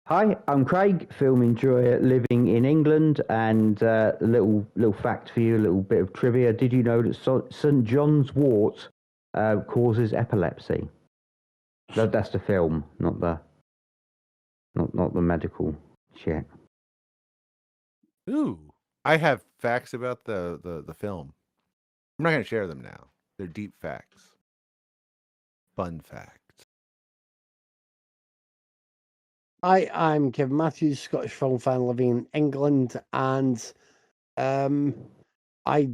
Hi, I'm Craig, film enjoyer living in England, and a little fact for you, a little bit of trivia. Did you know that St. John's Wort causes epilepsy? That's the film, not the medical shit. Ooh, I have facts about the film. I'm not going to share them now. They're deep facts. Fun facts. Hi, I'm Kevin Matthews, Scottish film fan living in England, and I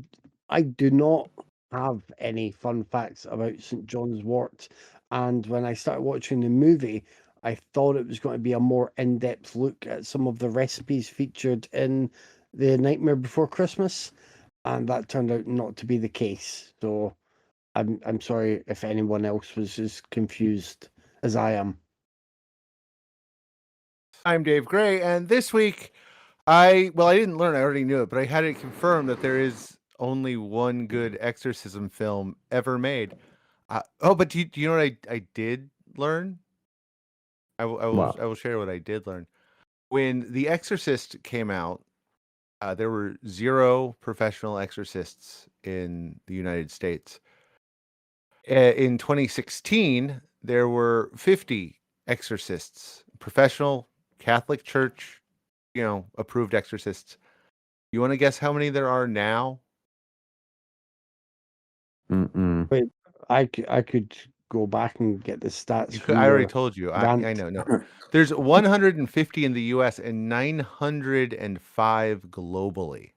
do not have any fun facts about St. John's Wort. And when I started watching the movie, I thought it was going to be a more in-depth look at some of the recipes featured in The Nightmare Before Christmas, and that turned out not to be the case. So I'm sorry if anyone else was as confused as I am. I'm Dave Gray, and this week I didn't learn, I already knew it, but I had it confirmed that there is only one good exorcism film ever made. But do you know what I did learn? I will share what I did learn. When The Exorcist came out, there were 0 professional exorcists in the United States. In 2016, there were 50 exorcists, professional Catholic Church, approved exorcists. You want to guess how many there are now? Wait, I could go back and get the stats. I already told you. I know. No, there's 150 in the U.S. and 905 globally.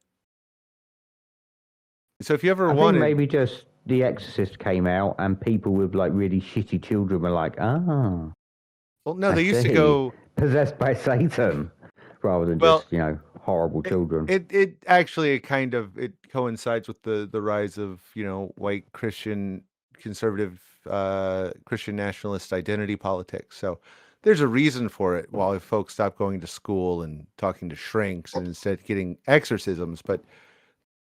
So if you ever wanted, think maybe just The Exorcist came out and people with like really shitty children were like, well, no, they used to go possessed by Satan rather than just horrible children. It actually it coincides with the rise of white Christian conservative Christian nationalist identity politics. So there's a reason for it. While folks stop going to school and talking to shrinks and instead getting exorcisms, but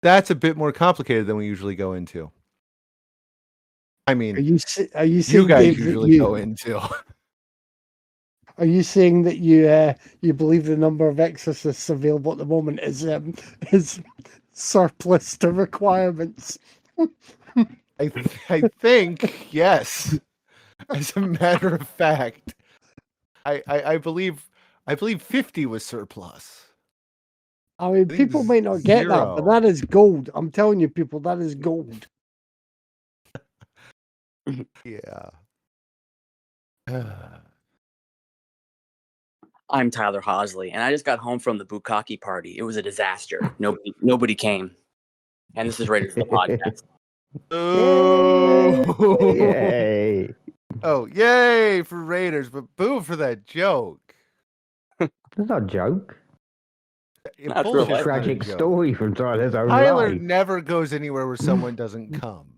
that's a bit more complicated than we usually go into. I mean, are you saying you guys usually go into? Are you saying that you believe the number of exorcists available at the moment is surplus to requirements? I think yes. As a matter of fact, I believe 50 was surplus. I mean, people might not get that, but that is gold. I'm telling you, people, that is gold. Yeah. I'm Tyler Hosley, and I just got home from the Bukkake party. It was a disaster. Nobody came. And this is Raiders of the Podcast. Oh, yay! Oh, yay for Raiders, but boo for that joke. That's not a joke. It's a tragic story from Tyler's own Tyler life. never goes anywhere where someone doesn't come.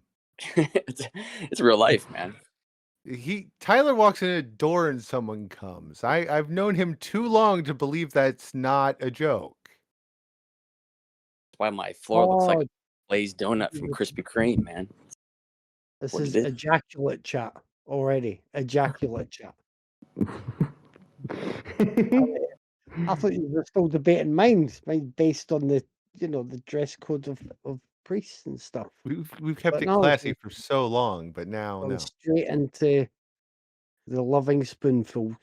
it's real life, man. Tyler walks in a door and someone comes. I've known him too long to believe that's not a joke. That's why my floor looks like a glazed donut from Krispy Kreme, man. This is ejaculate chat already. Ejaculate chat. I thought you were still debating mine based on the the dress code of priests and stuff. We've kept it classy for so long, but now no. Straight into the loving spoonfuls.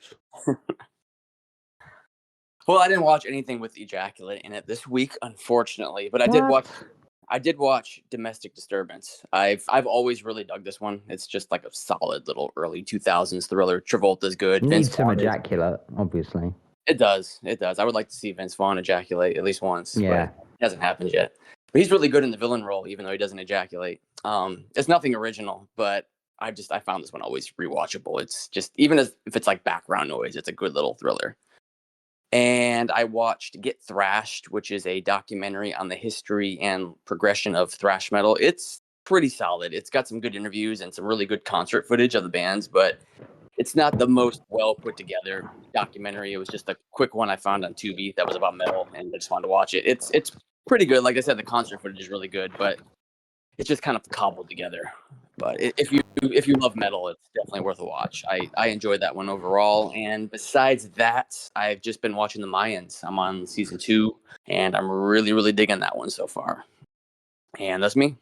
Well, I didn't watch anything with ejaculate in it this week, unfortunately, but I did watch Domestic Disturbance. I've always really dug this one. It's just like a solid little early 2000s thriller. Travolta's good. Needs some ejaculate, obviously. It does. I would like to see Vince Vaughn ejaculate at least once. Yeah. But it hasn't happened yet. But he's really good in the villain role, even though he doesn't ejaculate. It's nothing original, but I found this one always rewatchable. It's just, even if it's like background noise, it's a good little thriller. And I watched Get Thrashed, which is a documentary on the history and progression of thrash metal. It's pretty solid. It's got some good interviews and some really good concert footage of the bands, but it's not the most well put together documentary. It was just a quick one I found on Tubi that was about metal, and I just wanted to watch it. It's pretty good. Like I said, the concert footage is really good, but it's just kind of cobbled together. But if you love metal, it's definitely worth a watch. I enjoyed that one overall. And besides that, I've just been watching the Mayans. I'm on season 2, and I'm really, really digging that one so far. And that's me.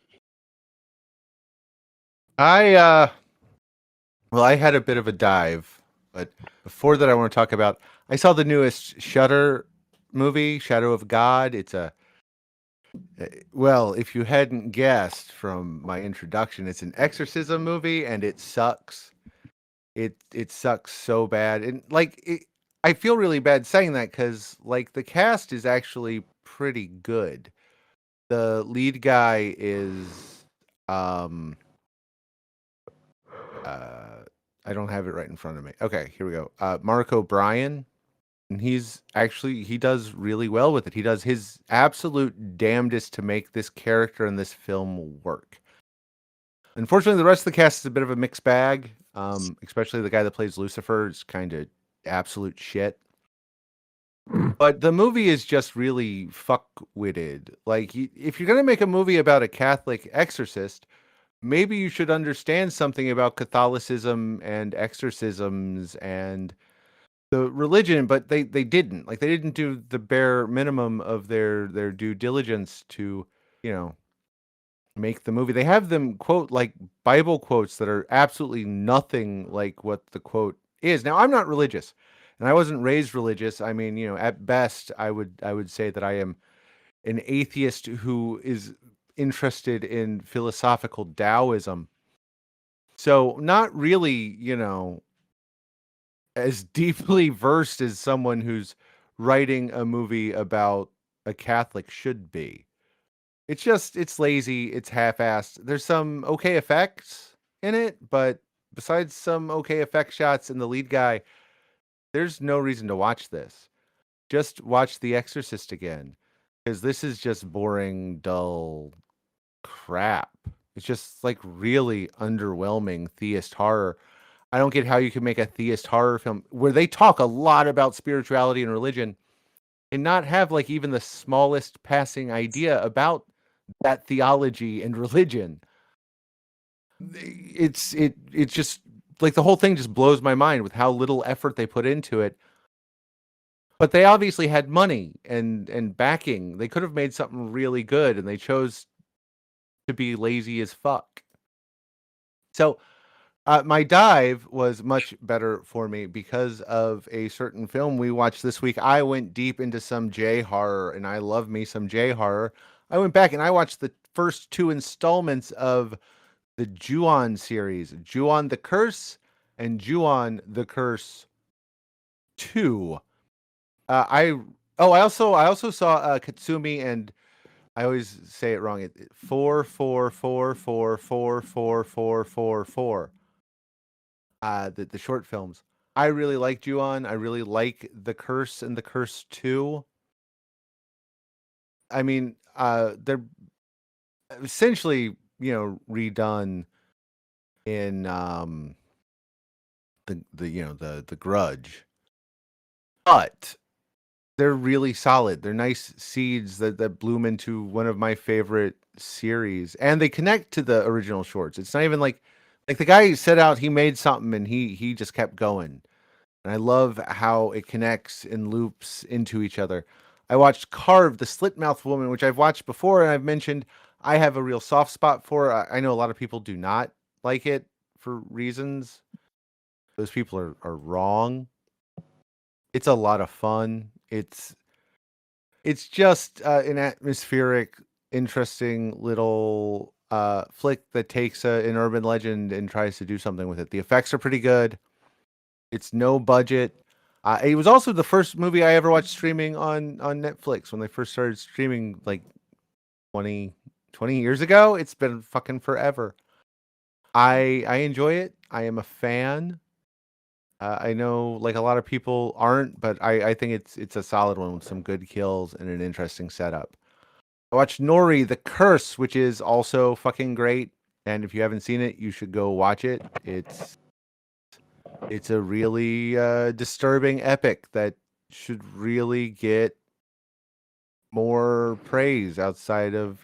I had a bit of a dive, but before that, I want to talk about. I saw the newest Shudder movie, Shadow of God. It's well, if you hadn't guessed from my introduction, it's an exorcism movie, and it sucks. It sucks so bad, and I feel really bad saying that because the cast is actually pretty good. The lead guy is I don't have it right in front of me. Okay, here we go. Mark O'Brien, and he does really well with it. He does his absolute damnedest to make this character and this film work. Unfortunately, the rest of the cast is a bit of a mixed bag. Especially the guy that plays Lucifer is kind of absolute shit. But the movie is just really fuck-witted. If you're going to make a movie about a Catholic exorcist, maybe you should understand something about Catholicism and exorcisms and the religion, but they didn't. They didn't do the bare minimum of their due diligence to, make the movie. They have them quote Bible quotes that are absolutely nothing like what the quote is. Now, I'm not religious, and I wasn't raised religious. I mean, at best, I would say that I am an atheist who is interested in philosophical Taoism. So not really, as deeply versed as someone who's writing a movie about a Catholic should be. It's lazy, it's half-assed. There's some okay effects in it, but besides some okay effect shots and the lead guy, there's no reason to watch this. Just watch The Exorcist again, because this is just boring, dull crap. It's just really underwhelming theist horror. I don't get how you can make a theist horror film where they talk a lot about spirituality and religion and not have even the smallest passing idea about that theology and religion. It's just the whole thing just blows my mind with how little effort they put into it. But they obviously had money and backing. They could have made something really good, and they chose to be lazy as fuck. So my dive was much better for me because of a certain film we watched this week. I went deep into some J-horror, and I love me some J-horror. I went back and I watched the first 2 installments of the Ju-on series, Ju-on the Curse and Ju-on the Curse 2. I also saw Katsumi, and I always say it wrong. 444444444. The short films. I really like Ju-on. I really like The Curse and The Curse 2. I mean, they're essentially, redone in the Grudge. But they're really solid. They're nice seeds that bloom into one of my favorite series, and they connect to the original shorts. It's not even like the guy set out, he made something and he just kept going. And I love how it connects and loops into each other. I watched Carve, the Slit-Mouthed Woman, which I've watched before, and I've mentioned I have a real soft spot for. I know a lot of people do not like it for reasons. Those people are wrong. It's a lot of fun. It's just an atmospheric, interesting little flick that takes an urban legend and tries to do something with it. The effects are pretty good. It's no budget. It was also the first movie I ever watched streaming on Netflix when they first started streaming 20 years ago. It's been fucking forever. I enjoy it. I am a fan. I know a lot of people aren't, but I think it's a solid one with some good kills and an interesting setup. I watched Nori, The Curse, which is also fucking great. And if you haven't seen it, you should go watch it. It's a really disturbing epic that should really get more praise outside of,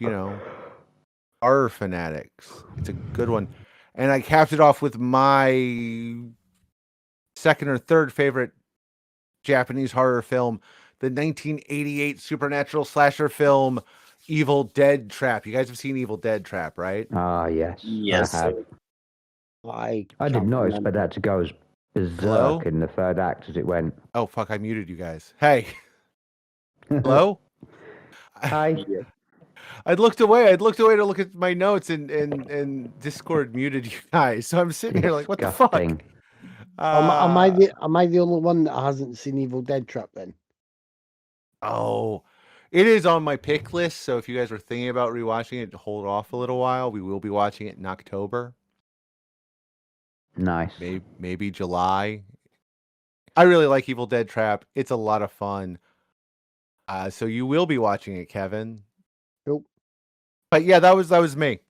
horror fanatics. It's a good one. and I capped it off with my second or third favorite Japanese horror film, the 1988 supernatural slasher film Evil Dead Trap. You guys have seen Evil Dead Trap, right? Ah, yes. Yes. I have. I I did can't not remember. expect that to go as berserk Hello? in the third act as it went. Oh, fuck, I muted you guys. Hey. Hello? Hi. I'd looked away to look at my notes, and Discord muted you guys. So I'm sitting here like, what the fuck? Disgusting. Am I the only one that hasn't seen Evil Dead Trap then? Oh, it is on my pick list. So if you guys were thinking about rewatching it, hold off a little while. We will be watching it in October, Nice. maybe July. I really like Evil Dead Trap. It's a lot of fun. So you will be watching it, Kevin. Nope. But yeah, that was me.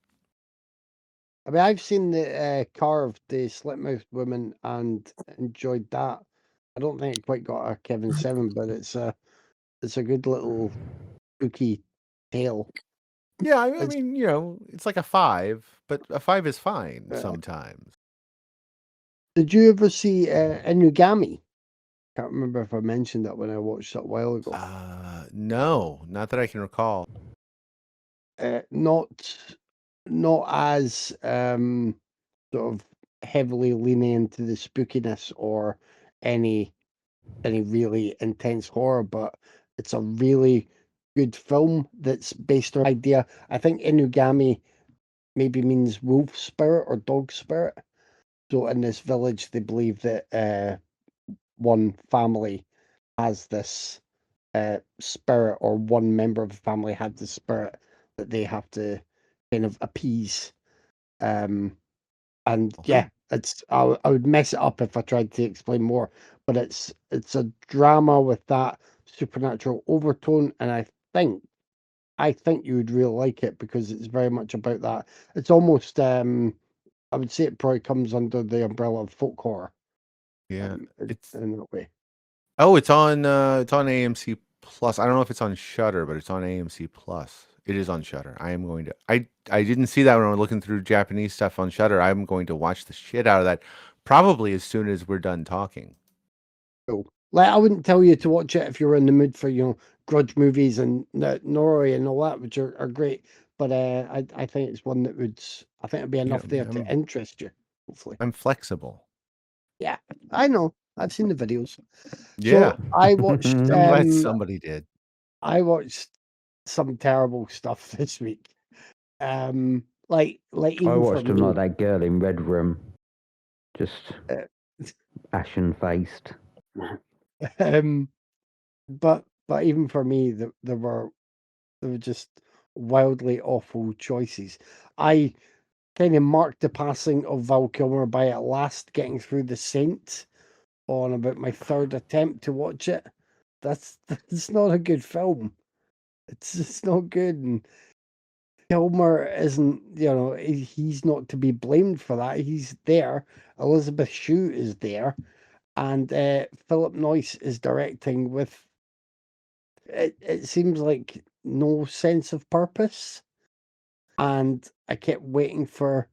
I mean, I've seen the Carved, the Slipmouth Woman, and enjoyed that. I don't think it quite got a Kevin 7, but it's a good little spooky tale. Yeah, I It's- mean, it's like a 5, but a 5 is fine Uh, sometimes. Did you ever see Inugami? Can't remember if I mentioned that when I watched that a while ago. No, not that I can recall. Not as sort of heavily leaning into the spookiness or any really intense horror, but it's a really good film that's based on idea. I think Inugami maybe means wolf spirit or dog spirit. So in this village, they believe that one family has this spirit, or one member of the family had the spirit that they have to kind of appease. And yeah, I would mess it up if I tried to explain more, but it's a drama with that supernatural overtone, and I think you would really like it because it's very much about that. It's almost I would say it probably comes under the umbrella of folk horror. Yeah, it's in that way. it's on AMC Plus. I don't know if it's on Shudder, but it's on AMC Plus. It is on Shudder. I am going to. I didn't see that when I was looking through Japanese stuff on Shudder. I'm going to watch the shit out of that, probably as soon as we're done talking. Cool. Like, I wouldn't tell you to watch it if you're in the mood for grudge movies and Norway and all that, which are great. But I think it's one that I think it'd be enough there to interest you. Hopefully, I'm flexible. Yeah, I know. I've seen the videos. Yeah, So I watched. I'm glad somebody did. I watched some terrible stuff this week. Like even I watched for him me, like that girl in Red Room, just ashen faced. But even for me, there were just wildly awful choices. I kind of marked the passing of Val Kilmer by at last getting through The Saint on about my third attempt to watch it. That's not a good film. It's just not good, and Kilmer isn't. He's not to be blamed for that. He's there. Elizabeth Shue is there, and Philip Noyce is directing with. It seems like no sense of purpose, and I kept waiting for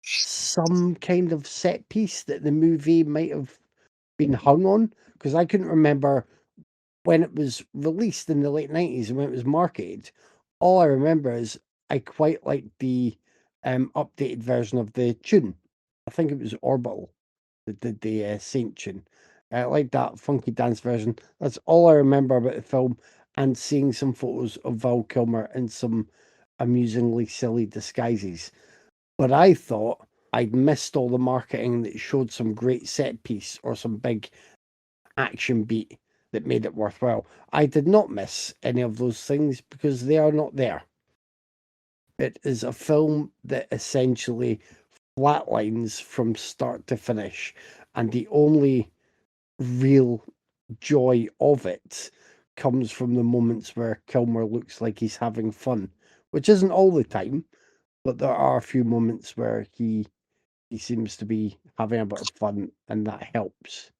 some kind of set piece that the movie might have been hung on, because I couldn't remember when it was released in the late 90s and when it was marketed. All I remember is I quite liked the updated version of the tune. I think it was Orbital that did the Saint tune. I like that funky dance version. That's all I remember about the film, and seeing some photos of Val Kilmer in some amusingly silly disguises. But I thought I'd missed all the marketing that showed some great set piece or some big action beat that made it worthwhile. I did not miss any of those things because they are not there. It is a film that essentially flatlines from start to finish, and the only real joy of it comes from the moments where Kilmer looks like he's having fun, which isn't all the time, but there are a few moments where he seems to be having a bit of fun, and that helps.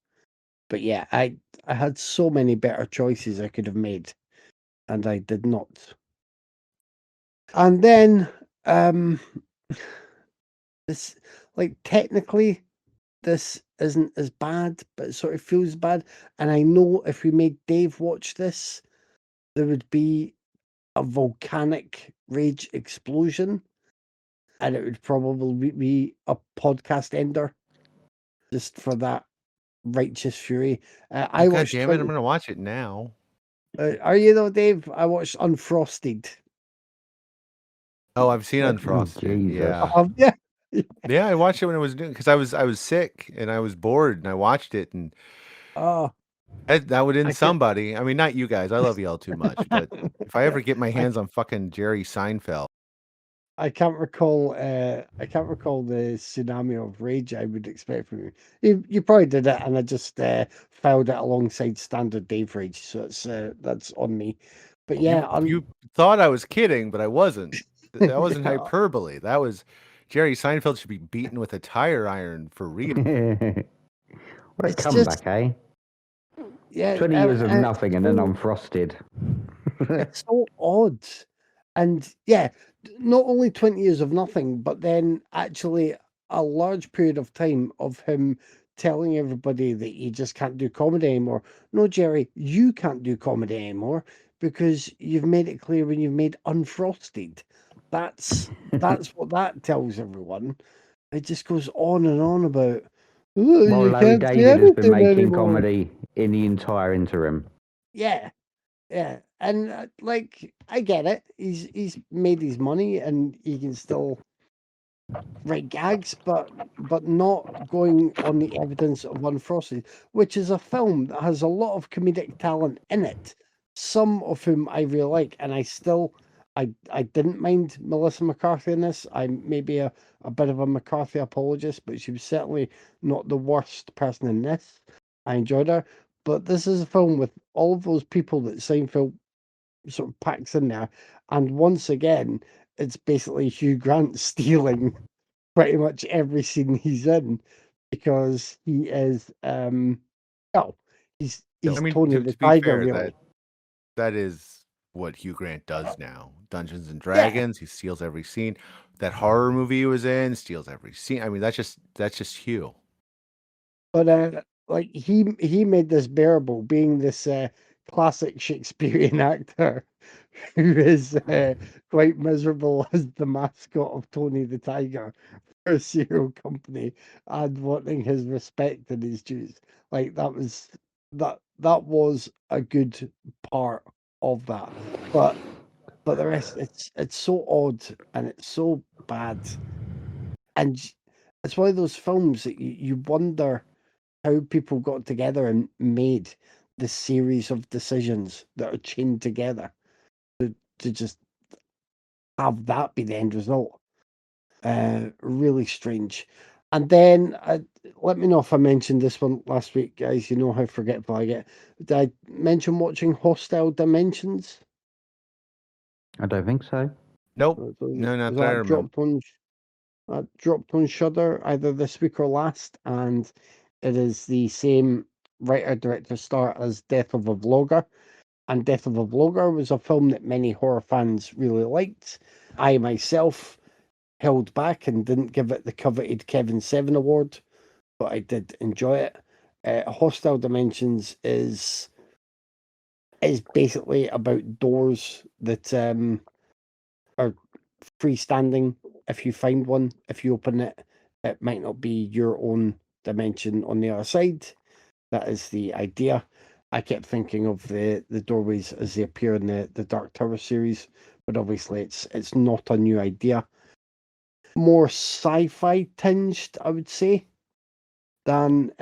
But yeah, I had so many better choices I could have made, and I did not. And then this, like technically this isn't as bad, but it sort of feels bad. And I know if we made Dave watch this, there would be a volcanic rage explosion, and it would probably be a podcast ender just for that righteous fury. I God watched. damn it! I'm gonna watch it now. Are you though, Dave? I watched Unfrosted. Oh, I've seen Oh, Unfrosted. Jesus. Yeah, Yeah. yeah. I watched it when it was doing because I was sick and I was bored and I watched it and Oh, that would I end can't. somebody. I mean, not you guys. I love y'all too much, but if I ever get my I, hands on fucking Jerry Seinfeld, I can't recall. I can't recall the tsunami of rage I would expect from you. You probably did it, and I just filed it alongside standard Dave rage. So that's on me. But yeah, you thought I was kidding, but I wasn't. That wasn't hyperbole. That was Jerry Seinfeld should be beaten with a tire iron for real. What a it's comeback, just eh? yeah. 20 years of and nothing and then Unfrosted. it's so odd. And yeah, not only 20 years of nothing, but then actually a large period of time of him telling everybody that he just can't do comedy anymore. No, Jerry, you can't do comedy anymore because you've made it clear when you've made Unfrosted. That's what that tells everyone. It just goes on and on about, oh, While you Larry can't say David has been anything making anymore. comedy in the entire interim. Yeah. Yeah, and like I get it. He's made his money and he can still write gags, but not going on the evidence of Unfrosted, which is a film that has a lot of comedic talent in it. Some of whom I really like, and I didn't mind Melissa McCarthy in this. I'm maybe a bit of a McCarthy apologist, but she was certainly not the worst person in this. I enjoyed her. But this is a film with all of those people that Seinfeld sort of packs in there. And once again, it's basically Hugh Grant stealing pretty much every scene he's in because he is oh, he's I mean, Tony the to be Tiger, fair, really. that is what Hugh Grant does now. Dungeons and Yeah. Dragons, he steals every scene. That horror movie he was in, steals every scene. I mean, that's just Hugh. But like he made this bearable being this classic Shakespearean actor who is quite miserable as the mascot of Tony the Tiger for a cereal company and wanting his respect and his dues. Like that was a good part of that. But the rest it's so odd and it's so bad. And it's one of those films that you wonder how people got together and made the series of decisions that are chained together to just have that be the end result. Really strange. And then let me know if I mentioned this one last week, guys. You know how forgetful I get. Did I mention watching Hostile Dimensions? I don't think so. Nope. No, not that I remember. Dropped on Shudder either this week or last, and it is the same writer director star as Death of a Vlogger. And Death of a Vlogger was a film that many horror fans really liked. I myself held back and didn't give it the coveted Kevin Seven award, but I did enjoy it. Hostile Dimensions is basically about doors that are freestanding. If you find one, if you open it, it might not be your own dimension on the other side. That is the idea. I kept thinking of the doorways as they appear in the Dark Tower series, but obviously it's not a new idea. More sci-fi tinged, I would say, than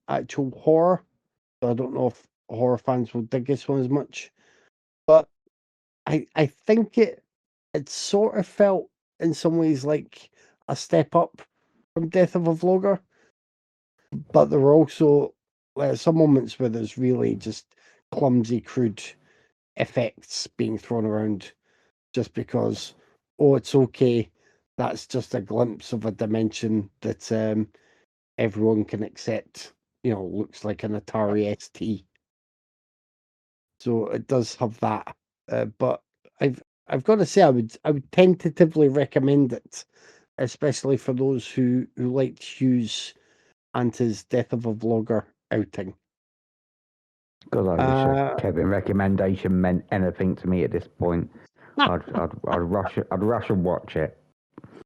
actual horror. So I don't know if horror fans will dig this one as much, but I think it sort of felt in some ways like a step up from Death of a Vlogger, but there were also some moments where there's really just clumsy, crude effects being thrown around just because, oh, it's okay. That's just a glimpse of a dimension that everyone can accept. You know, looks like an Atari ST. So it does have that, but I've got to say I would tentatively recommend it especially for those who liked Hughes and his Death of a Vlogger outing. God, I wish a Kevin recommendation meant anything to me at this point. I'd rush and watch it.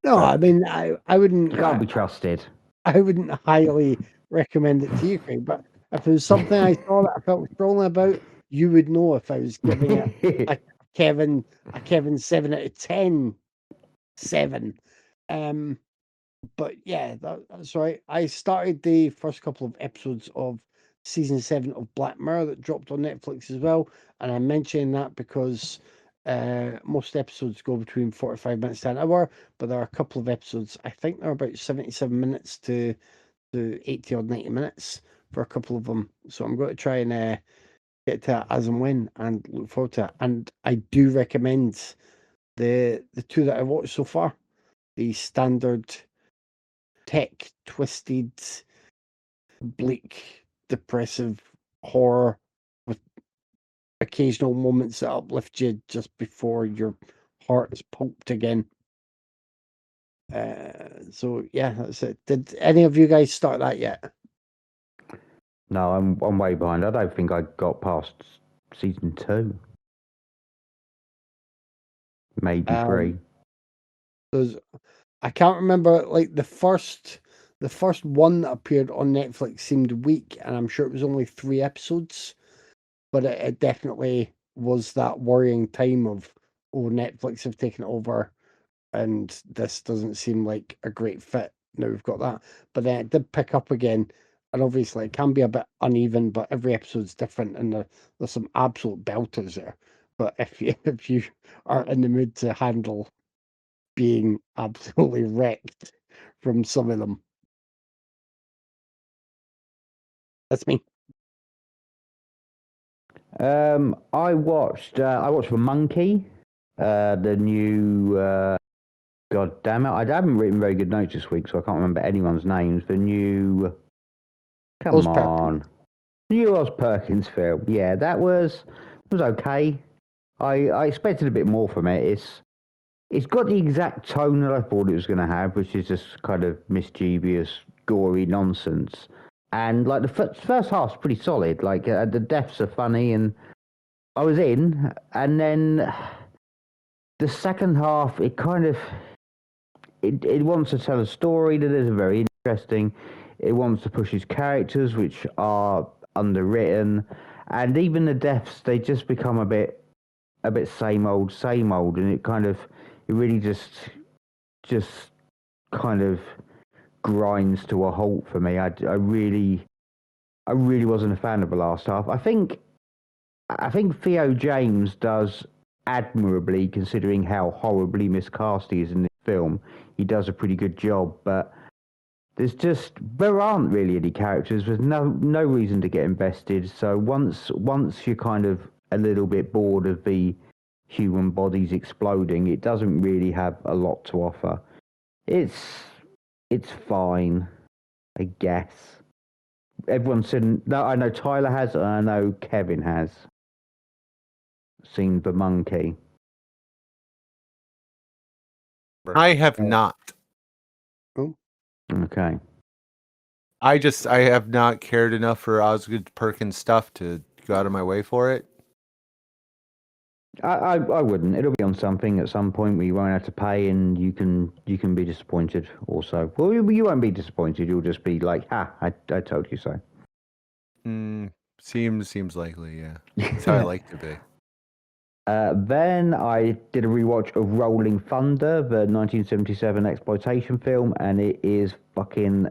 No, I mean, I wouldn't. You can't be trusted. I wouldn't highly recommend it to you, Craig. But if it was something I saw that I felt strongly about, you would know if I was giving it a Kevin 7 out of 10. 7. But yeah, that's right. I started the first couple of episodes of season 7 of Black Mirror that dropped on Netflix as well, and I'm mentioning that because most episodes go between 45 minutes to an hour, but there are a couple of episodes, I think they're about 77 minutes to 80 or 90 minutes for a couple of them. So I'm going to try and get to it as and when, and look forward to it. And I do recommend the two that I've watched so far. The standard tech twisted, bleak, depressive horror with occasional moments that uplift you just before your heart is pumped again. So yeah, that's it. Did any of you guys start that yet? No, I'm way behind. I don't think I got past season 2. Maybe 3. I can't remember, like the first one that appeared on Netflix seemed weak, and I'm sure it was only 3 episodes, but it definitely was that worrying time of, oh, Netflix have taken it over and this doesn't seem like a great fit. Now we've got that, but then it did pick up again, and obviously it can be a bit uneven, but every episode's different, and there's some absolute belters there. But if you are in the mood to handle being absolutely wrecked from some of them, that's me. I watched The Monkey, the new. God damn it! I haven't written very good notes this week, so I can't remember anyone's names. The new. Come Oz on, Perkins. new Oz Perkins film. Yeah, that was okay. I expected a bit more from it. It's got the exact tone that I thought it was going to have, which is just kind of mischievous, gory nonsense. And like the first half's pretty solid. Like the deaths are funny, and I was in. And then the second half, it kind of it wants to tell a story that is very interesting. It wants to push its characters, which are underwritten, and even the deaths, they just become a bit same old, and it really just kind of grinds to a halt for me. I really wasn't a fan of the last half. I think Theo James does admirably, considering how horribly miscast he is in this film. He does a pretty good job, but there aren't really any characters. There's no reason to get invested. So once you're kind of a little bit bored of the human bodies exploding, it doesn't really have a lot to offer. It's fine, I guess. Everyone's seen. No, I know Tyler has, and I know Kevin has seen The Monkey. I have not. Okay. I have not cared enough for Osgood Perkins stuff to go out of my way for it. I wouldn't. It'll be on something at some point where you won't have to pay, and you can be disappointed also. Well, you won't be disappointed. You'll just be like, I told you so. Seems likely, yeah. That's how I like to be. Then I did a rewatch of Rolling Thunder, the 1977 exploitation film, and it is fucking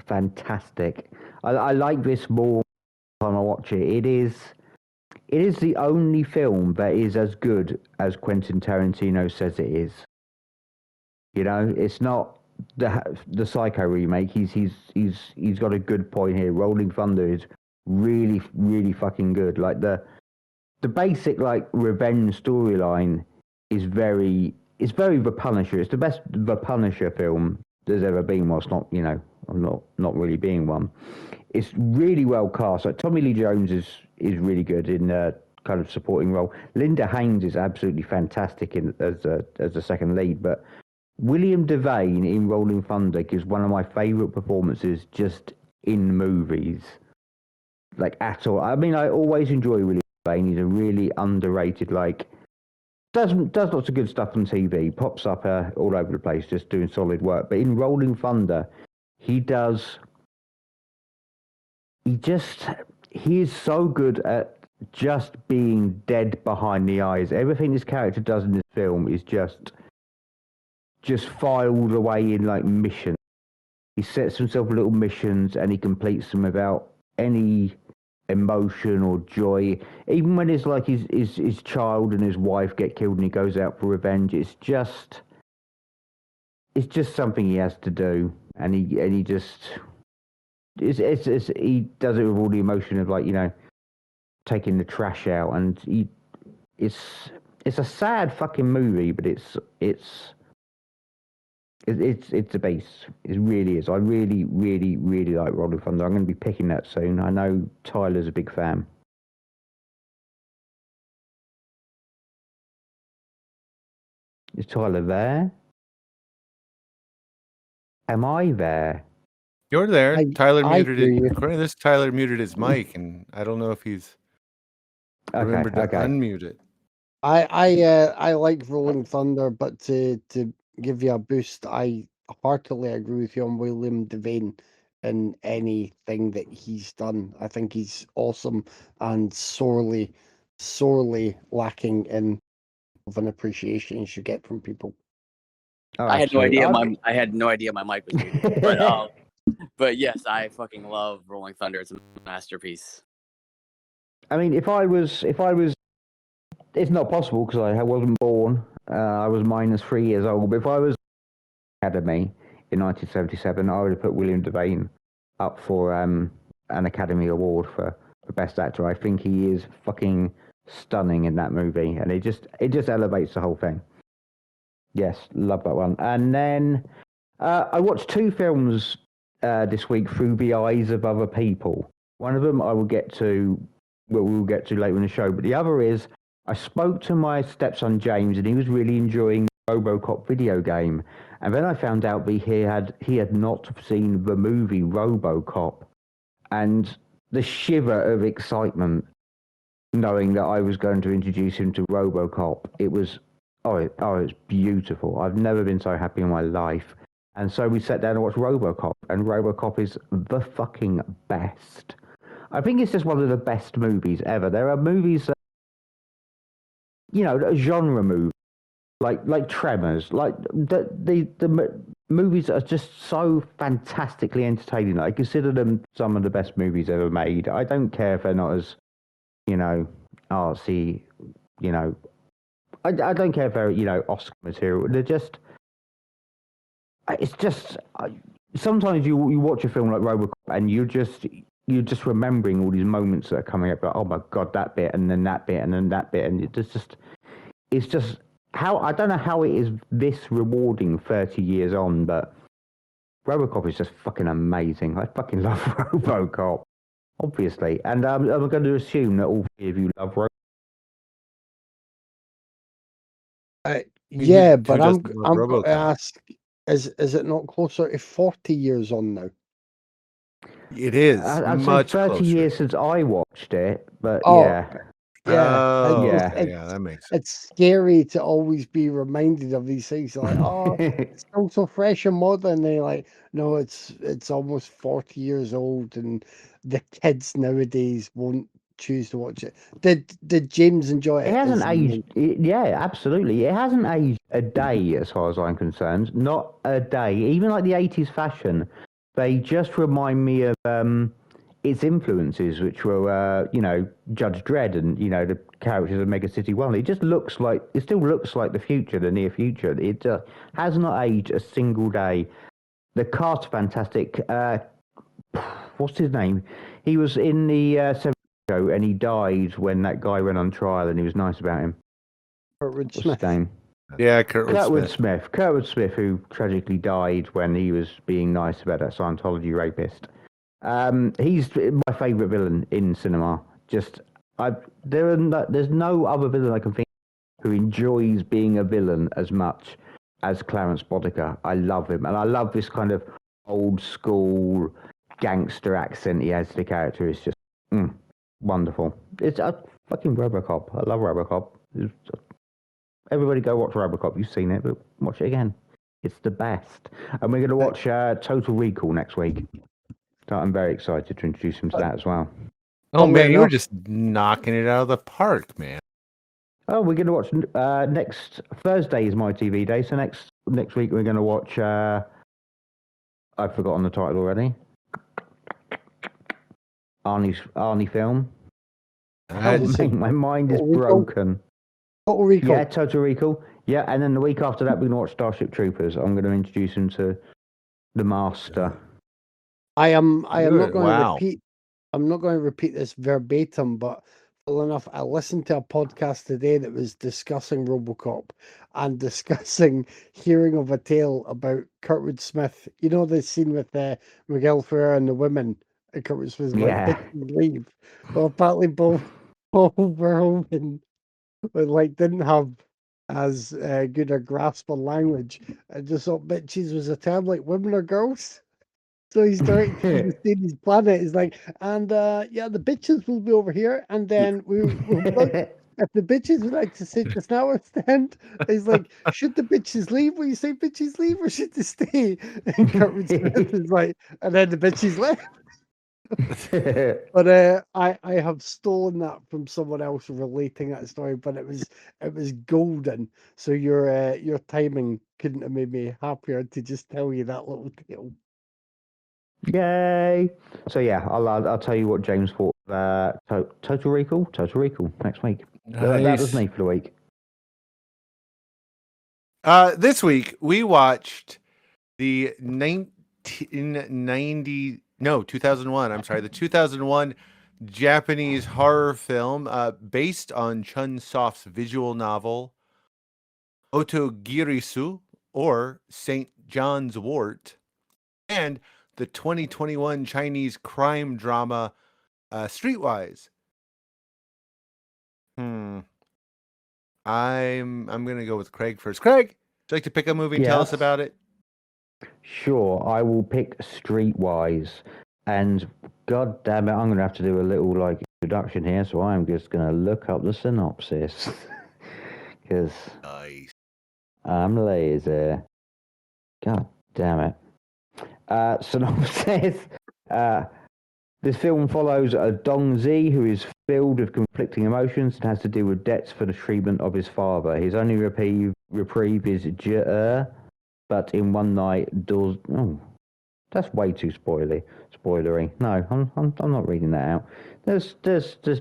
fantastic. I like this more time I watch it. It is the only film that is as good as Quentin Tarantino says it is. You know, it's not the Psycho remake. He's got a good point here. Rolling Thunder is really, really fucking good. Like the basic like revenge storyline is very The Punisher. It's the best The Punisher film there's ever been. Whilst not, you know, I'm not really being one. It's really well cast. Like Tommy Lee Jones is really good in a kind of supporting role. Linda Haynes is absolutely fantastic as a second lead. But William Devane in Rolling Thunder gives one of my favourite performances just in movies. Like, at all. I mean, I always enjoy William Devane. He's a really underrated, like, does lots of good stuff on TV, pops up all over the place, just doing solid work. But in Rolling Thunder, he is so good at just being dead behind the eyes. Everything this character does in this film is just filed away in like missions. He sets himself little missions and he completes them without any emotion or joy. Even when it's like his child and his wife get killed and he goes out for revenge, it's just something he has to do, and he does it with all the emotion of, like, you know, taking the trash out, and it's a sad fucking movie, but it's a beast. It really is. I really, really, really like Rolling Thunder. I'm going to be picking that soon. I know Tyler's a big fan. Is Tyler there? Am I there? You're there. Tyler I muted hear it. you. According to this, Tyler muted his mic, and I don't know if he's remembered to unmute it. I like Rolling Thunder, but to give you a boost, I heartily agree with you on William Devane in anything that he's done. I think he's awesome and sorely lacking in of an appreciation you should get from people. Oh, I had no absolutely. idea I had no idea my mic was muted. But yes, I fucking love Rolling Thunder. It's a masterpiece. I mean, if I was, it's not possible because I wasn't born. I was minus 3 years old. But if I was Academy in 1977, I would have put William Devane up for an Academy Award for Best Actor. I think he is fucking stunning in that movie, and it just elevates the whole thing. Yes, love that one. And then I watched 2 films this week through the eyes of other people. One of them I will get to. We'll get to later in the show, but the other is I spoke to my stepson James, and he was really enjoying the RoboCop video game. And then I found out that he had not seen the movie RoboCop, and the shiver of excitement knowing that I was going to introduce him to RoboCop. It was it's beautiful. I've never been so happy in my life. And so we sat down and watched RoboCop, and RoboCop is the fucking best. I think it's just one of the best movies ever. There are movies that, you know, a genre movie, like Tremors, like the movies are just so fantastically entertaining. I consider them some of the best movies ever made. I don't care if they're not as, you know, artsy, you know. I don't care if they're, you know, Oscar material. They're just, it's just, sometimes you watch a film like RoboCop and you're just remembering all these moments that are coming up. Like, oh my god, that bit, and then that bit, and then that bit, and it's just how, I don't know how it is this rewarding 30 years on, but RoboCop is just fucking amazing. I fucking love RoboCop, obviously, and I'm going to assume that all 3 of you love RoboCop. Yeah, but I'm going to ask, is it not closer to 40 years on now? It is. I'd much say 30 closer. years since I watched it, but Yeah, that makes sense. it's scary to always be reminded of these things. Like, oh, it's still so fresh and modern. They're like, no, it's almost 40 years old, and the kids nowadays won't choose to watch it. Did James enjoy it? It hasn't aged. Yeah, absolutely. It hasn't aged a day, as far as I'm concerned. Not a day. Even like the 80s fashion, they just remind me of its influences, which were, you know, Judge Dredd and, you know, the characters of Mega City 1. It still looks like the future, the near future. It has not aged a single day. The cast fantastic. What's his name? He was in the 70s show, and he died when that guy went on trial, and he was nice about him. Kurtwood What's his name? Yeah, Kurtwood Smith. Kurtwood Smith, who tragically died when he was being nice about that Scientology rapist. He's my favourite villain in cinema. There's no other villain I can think of who enjoys being a villain as much. as Clarence Boddicker. I love him, and I love this kind of old school gangster accent he has to the character. It's just wonderful. It's a fucking RoboCop. I love RoboCop. Everybody go watch RoboCop. You've seen it, but watch it again. It's the best. And we're going to watch Total Recall next week. So I'm very excited to introduce him to that as well. Oh man, you were just knocking it out of the park, man. Oh, we're going to watch next Thursday is my TV day. So next week we're going to watch. I've forgotten the title already. Arnie film. My mind is broken. Total Recall. Yeah, Total Recall. Yeah, and then the week after that we're going to watch Starship Troopers. I'm going to introduce him to the Master. I am not going to Wow. repeat. I'm not going to repeat this verbatim, but full enough, I listened to a podcast today that was discussing RoboCop and discussing Hearing of a Tale about Kurtwood Smith. You know the scene with Miguel Ferrer and the women. And Kurtwood Smith like, Yeah. leave. Well, apparently both Verhoeven didn't have as good a grasp on language. I just thought bitches was a term like women or girls. So he's directing the Stadies Planet. He's like, and the bitches will be over here, and then we'll if the bitches would like to sit just now or stand, he's like, should the bitches leave? Will you say bitches leave or should they stay? And Kurtwood Smith is like, and then the bitches left. But I have stolen that from someone else relating that story, but it was golden. So your timing couldn't have made me happier to just tell you that little tale. Yay! So yeah, I'll tell you what James thought. Total Recall next week. That was me for the week. This week we watched the 2001. I'm sorry, the 2001 Japanese horror film based on Chun Soft's visual novel Otogirisō, or St. John's Wort, and the 2021 Chinese crime drama Streetwise. I'm gonna go with Craig first. Craig, would you like to pick a movie and tell us about it? Sure, I will pick Streetwise, and god damn it, I'm gonna have to do a little introduction here. So I'm just gonna look up the synopsis because Nice. I'm lazy. God damn it. Synopsis. This film follows a Dong Zi who is filled with conflicting emotions and has to deal with debts for the treatment of his father. His only reprieve is Jiu'er, but in one night does. Oh, that's way too spoilery. No, I'm not reading that out. There's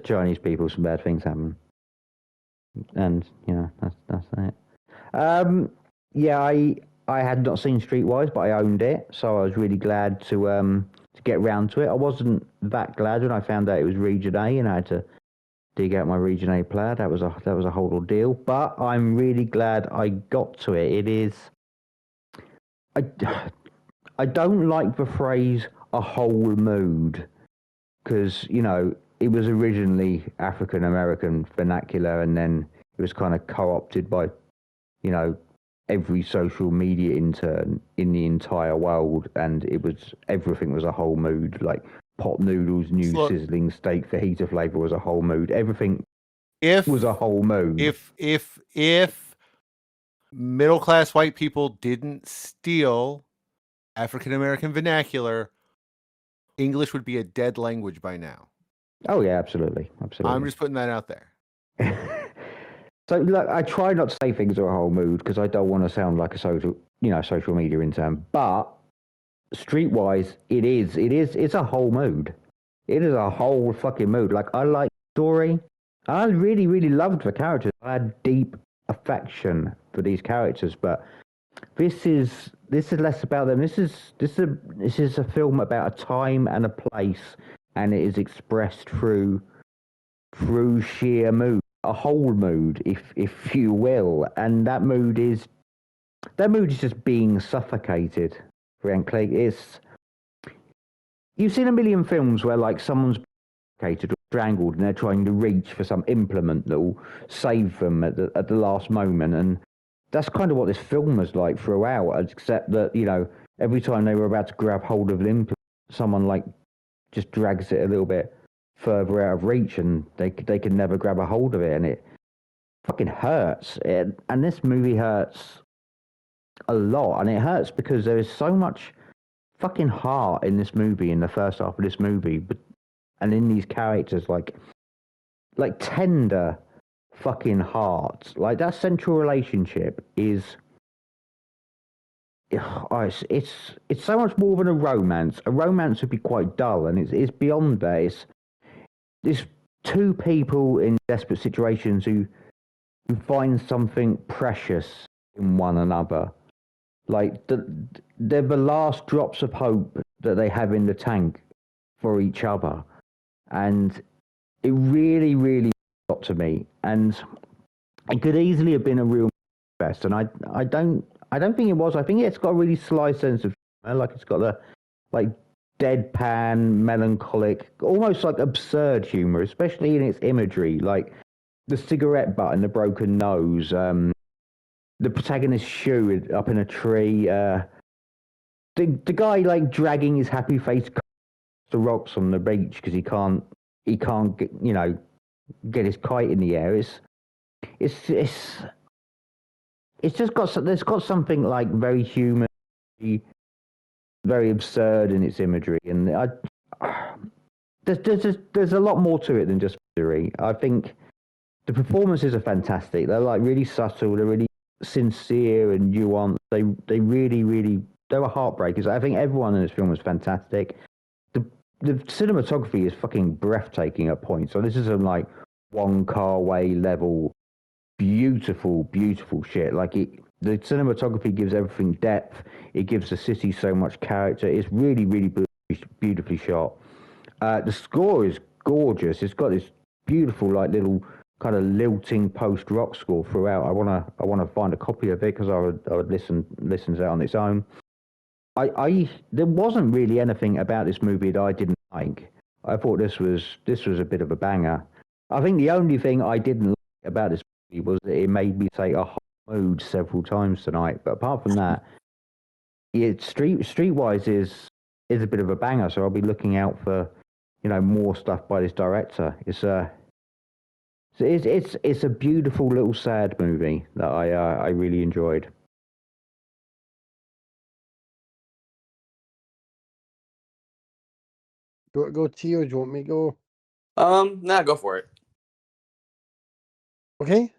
Chinese people, some bad things happen, and that's it. I had not seen Streetwise, but I owned it, so I was really glad to get round to it. I wasn't that glad when I found out it was Region A, and I had to dig out my Region A player. That was a whole ordeal, but I'm really glad I got to it. It is. I don't like the phrase "a whole mood" because it was originally African American vernacular, and then it was kind of co-opted by every social media intern in the entire world, and everything was a whole mood. Like pot noodles, new sizzling steak, fajita flavor was a whole mood. Everything was a whole mood. If middle class white people didn't steal African American vernacular, English would be a dead language by now. Oh yeah, absolutely. I'm just putting that out there. So look, I try not to say things are a whole mood because I don't want to sound like a social media intern. But Streetwise, it's a whole mood. It is a whole fucking mood. Like, I like the story. I really, really loved the characters. I had deep affection for these characters, but this is less about them. This is a film about a time and a place, and it is expressed through sheer mood. A whole mood, if you will, and that mood is just being suffocated. Frankly, you've seen a million films where someone's suffocated or strangled, and they're trying to reach for some implement that will save them at the last moment, and that's kind of what this film was like throughout, except that, every time they were about to grab hold of Olympus, someone like just drags it a little bit further out of reach, and they can never grab a hold of it, and it fucking hurts. And this movie hurts a lot, and it hurts because there is so much fucking heart in this movie, in the first half of this movie, and in these characters, like tender fucking heart. Like, that central relationship is, it's so much more than a romance. A romance would be quite dull, and it's beyond that. It's two people in desperate situations who find something precious in one another. Like, they're the last drops of hope that they have in the tank for each other. And it really, really got to me. And it could easily have been a real fest. And I don't think it was. I think it's got a really sly sense of humor. Like, it's got the, like, deadpan, melancholic, almost like absurd humor, especially in its imagery. Like, the cigarette butt and the broken nose, the protagonist's shoe up in a tree, the guy, like, dragging his happy face the rocks on the beach because he can't get, get his kite in the air. It's just there's got something, like, very human, very absurd in its imagery, and there's a lot more to it than just misery. I think the performances are fantastic. They're, like, really subtle. They're really sincere and nuanced. They really, really, they were heartbreakers. I think everyone in this film was fantastic. The cinematography is fucking breathtaking at points. So this is some, like, Wong Kar-wai level, beautiful, beautiful shit. Like, the cinematography gives everything depth. It gives the city so much character. It's really, really beautifully shot. The score is gorgeous. It's got this beautiful, like, little kind of lilting post-rock score throughout. I wanna find a copy of it because I would listen to it on its own. There wasn't really anything about this movie that I didn't like. I thought this was a bit of a banger. I think the only thing I didn't like about this movie was that it made me take a hot mood several times tonight. But apart from that, Streetwise is a bit of a banger. So I'll be looking out for, more stuff by this director. It's a beautiful little sad movie that I really enjoyed. Do you want to go, T, or do you want me to go? Nah, go for it. Okay.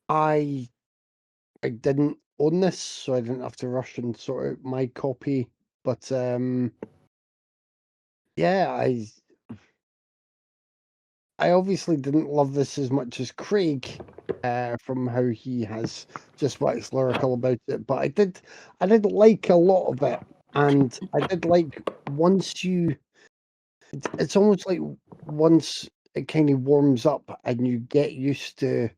I didn't own this, so I didn't have to rush and sort out my copy. But yeah, I obviously didn't love this as much as Craig, from how he has just waxed lyrical about it. But I did like a lot of it, and I did like once you. It's almost like once it kind of warms up and you get used to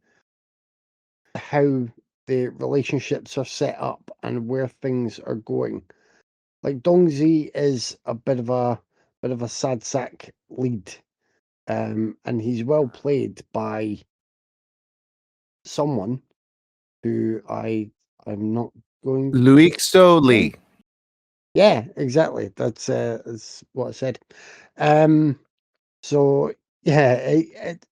how the relationships are set up and where things are going. Like, Dongzi is a bit of a sad sack lead, and he's well played by someone who I'm not going. Luixo Lee. Yeah, exactly. That's what I said. So yeah,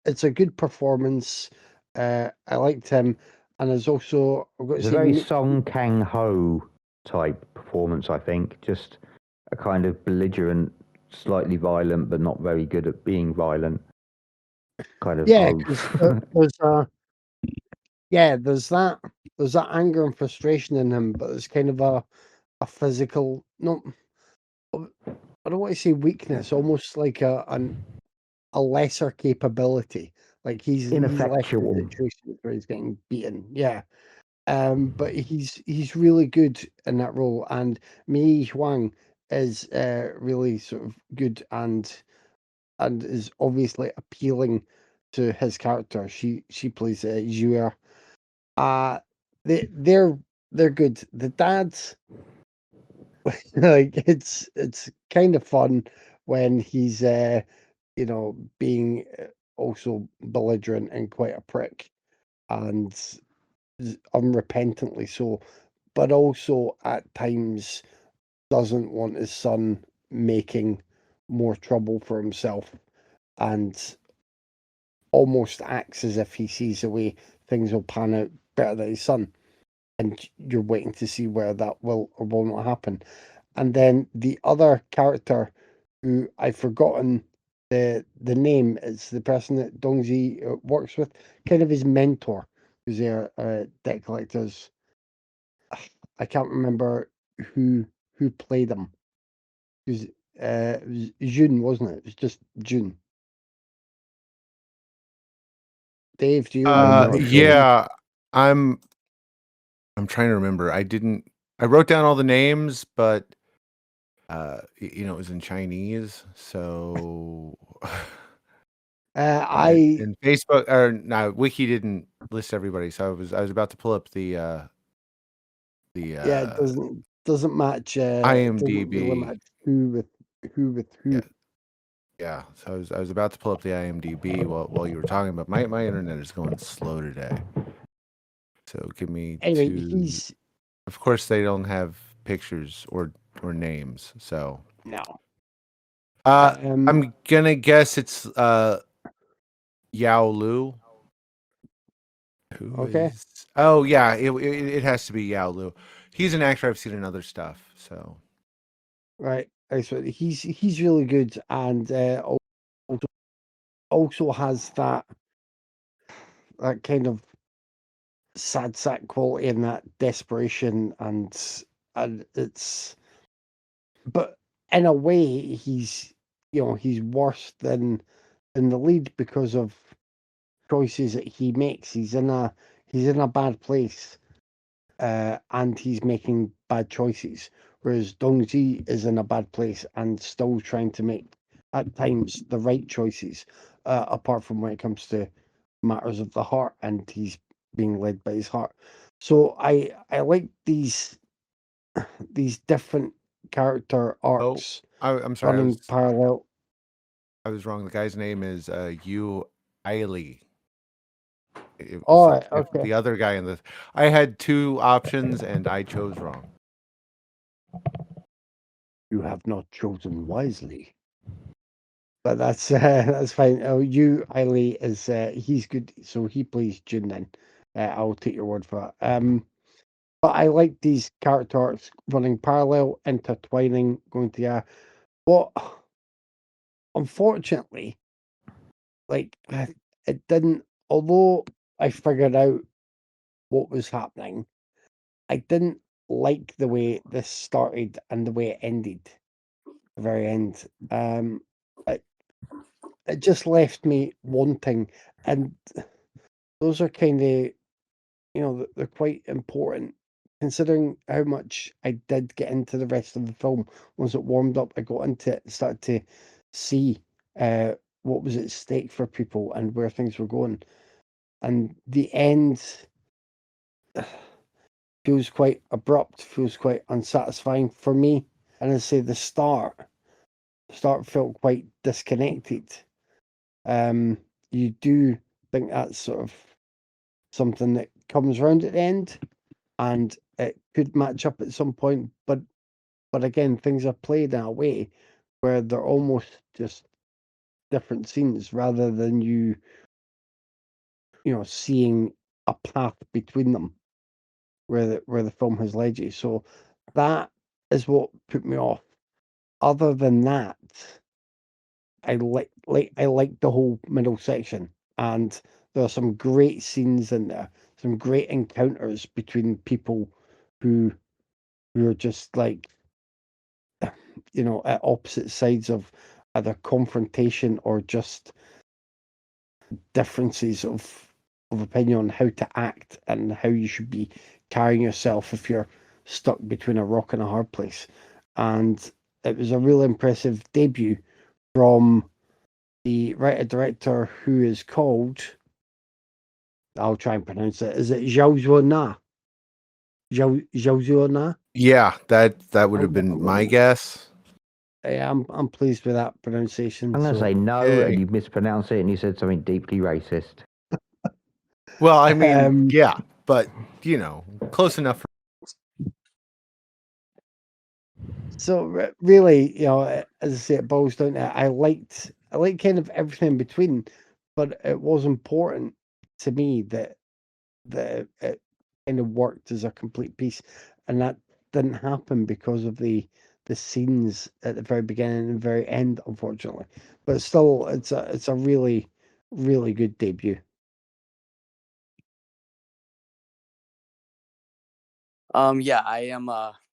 it's a good performance. I liked him, and there's also, I've got to It's a say, very Song Kang-ho type performance, I think. Just a kind of belligerent, slightly violent, but not very good at being violent. Kind of yeah, oaf. there's that anger and frustration in him, but there's kind of a physical, no, I don't want to say weakness, almost like a lesser capability. Like, he's left in Ineffectual. situations where he's getting beaten. Yeah. But he's really good in that role, and Mei Huang is really sort of good and is obviously appealing to his character. She plays Jiu'er. They're good. The dads, like, it's kind of fun when he's being also belligerent and quite a prick, and unrepentantly so, but also at times doesn't want his son making more trouble for himself, and almost acts as if he sees a way things will pan out better than his son. And you're waiting to see where that will or will not happen. And then the other character, who I've forgotten the name, is the person that Dongzi works with, kind of his mentor, who's there, debt collectors. I can't remember who played him. It was June, wasn't it? It was just June. Dave, do you remember? Yeah, I'm trying to remember. I wrote down all the names, but it was in Chinese, so and Facebook or no, Wiki didn't list everybody, so I was about to pull up the it doesn't match. IMDb. Doesn't really match who with who. Yeah. So I was about to pull up the IMDb while you were talking, but my internet is going slow today. So give me Anyway, of course they don't have pictures or names, so no. I'm gonna guess it's Yao Lu. Okay. Oh yeah, it has to be Yao Lu. He's an actor I've seen in other stuff, so Right. So he's really good, and also has that kind of sad sack quality and that desperation, and it's, but in a way he's worse than the lead because of choices that he makes. He's in a bad place, and he's making bad choices, whereas Dongzi is in a bad place and still trying to make at times the right choices, apart from when it comes to matters of the heart, and he's being led by his heart. So I like these different character arcs. I'm sorry, running parallel. I was wrong. The guy's name is Yu Aili. Okay. The other guy I had two options and I chose wrong. You have not chosen wisely. But that's fine. Oh, Yu Aili is he's good, so he plays Jun. Then I'll take your word for it. But I like these character arcs running parallel, intertwining, going to what. Unfortunately, like it didn't. Although I figured out what was happening, I didn't like the way this started and the way it ended. The very end. It just left me wanting, and those are kind of, they're quite important, considering how much I did get into the rest of the film. Once it warmed up, I got into it and started to see what was at stake for people and where things were going. And the end feels quite abrupt, feels quite unsatisfying for me. And I say the start felt quite disconnected. You do think that's sort of something that comes around at the end, and it could match up at some point, but again, things are played in a way where they're almost just different scenes rather than you seeing a path between them where the film has led you. So that is what put me off. Other than that, I like the whole middle section, and there are some great scenes in there, some great encounters between people who are just like, at opposite sides of either confrontation or just differences of opinion on how to act and how you should be carrying yourself if you're stuck between a rock and a hard place. And it was a real impressive debut from the writer-director, who is called, I'll try and pronounce it, is it Jiu'er Na? Jiu'er Na? Yeah, that would have been my guess. Yeah, I'm pleased with that pronunciation. I'm going to say no, and you mispronounced it, and you said something deeply racist. Well, I mean, Um, yeah, but close enough. So really, as I say, it boils down to I liked kind of everything in between, but it was important to me that it kind of worked as a complete piece, and that didn't happen because of the scenes at the very beginning and the very end, unfortunately. But still, it's a really really good debut. Yeah,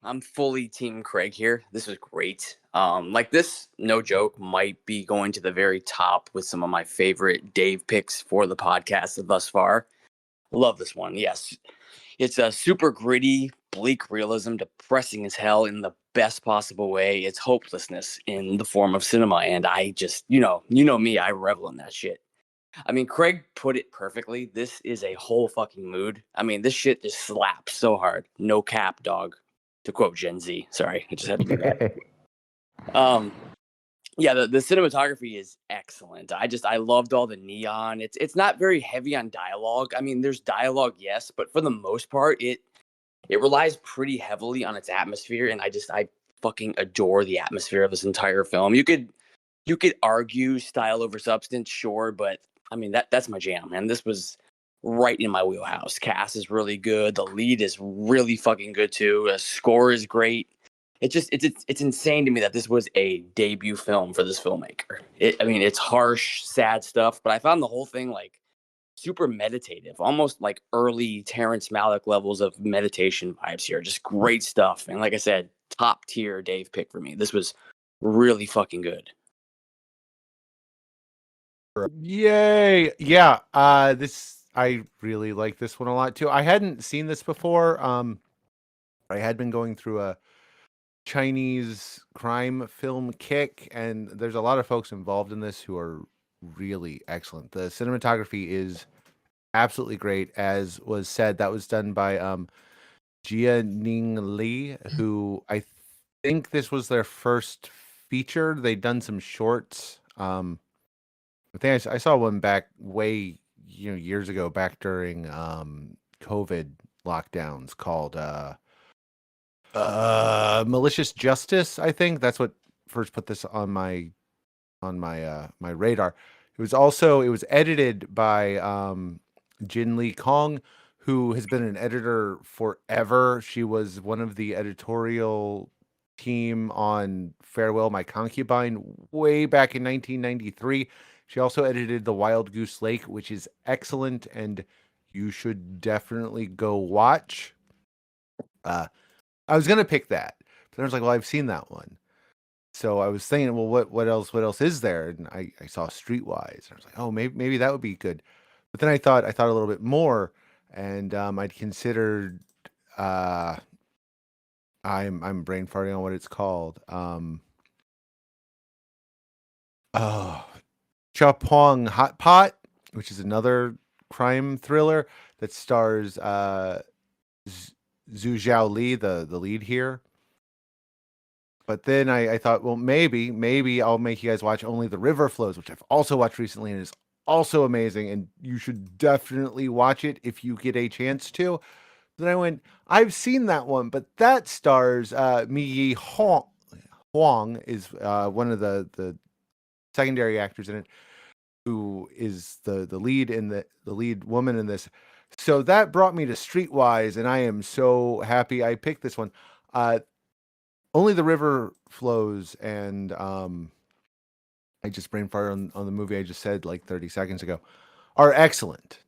I'm fully team Craig here. This was great. Like this, no joke, might be going to the very top with some of my favorite Dave picks for the podcast thus far. Love this one. Yes. It's a super gritty, bleak realism, depressing as hell in the best possible way. It's hopelessness in the form of cinema. And I just, you know me, I revel in that shit. I mean, Craig put it perfectly. This is a whole fucking mood. I mean, this shit just slaps so hard. No cap, dog. To quote Gen Z. Sorry, I just had to do that. Yeah, the cinematography is excellent. I loved all the neon. It's not very heavy on dialogue. I mean, there's dialogue, yes, but for the most part, it relies pretty heavily on its atmosphere, and I fucking adore the atmosphere of this entire film. You could argue style over substance, sure, but I mean that's my jam, man. This was right in my wheelhouse. Cast is really good. The lead is really fucking good too. The score is great. It's insane to me that this was a debut film for this filmmaker. I mean, it's harsh, sad stuff, but I found the whole thing like super meditative, almost like early Terrence Malick levels of meditation vibes here. Just great stuff. And like I said, top tier Dave pick for me. This was really fucking good. Yay! Yeah, this I really like this one a lot too. I hadn't seen this before. I had been going through a Chinese crime film kick, and there's a lot of folks involved in this who are really excellent. The cinematography is absolutely great, as was said. That was done by Jia Li, who I think this was their first feature. They'd done some shorts. I think I saw one back way years ago, back during COVID lockdowns, called Malicious Justice. I think that's what first put this on my my radar. It was edited by Jin Lee Kong, who has been an editor forever. She was one of the editorial team on Farewell My Concubine way back in 1993. She also edited The Wild Goose Lake, which is excellent, and you should definitely go watch. I was gonna pick that, but I was like, well, I've seen that one. So I was thinking, well, what else is there? And I saw Streetwise, and I was like, oh, maybe that would be good. But then I thought a little bit more, and I'd considered I'm brain farting on what it's called. Oh, Chapong Hot Pot, which is another crime thriller that stars Zhu Zhao Li, the lead here. But then I thought, well, maybe I'll make you guys watch Only the River Flows, which I've also watched recently and is also amazing, and you should definitely watch it if you get a chance to. Then I went, I've seen that one, but that stars Mi Yi Huang is one of the secondary actors in it, who is the lead in the lead woman in this. So that brought me to Streetwise, and I am so happy I picked this one. Only the River Flows, and I just brain farted on the movie I just said like 30 seconds ago, are excellent.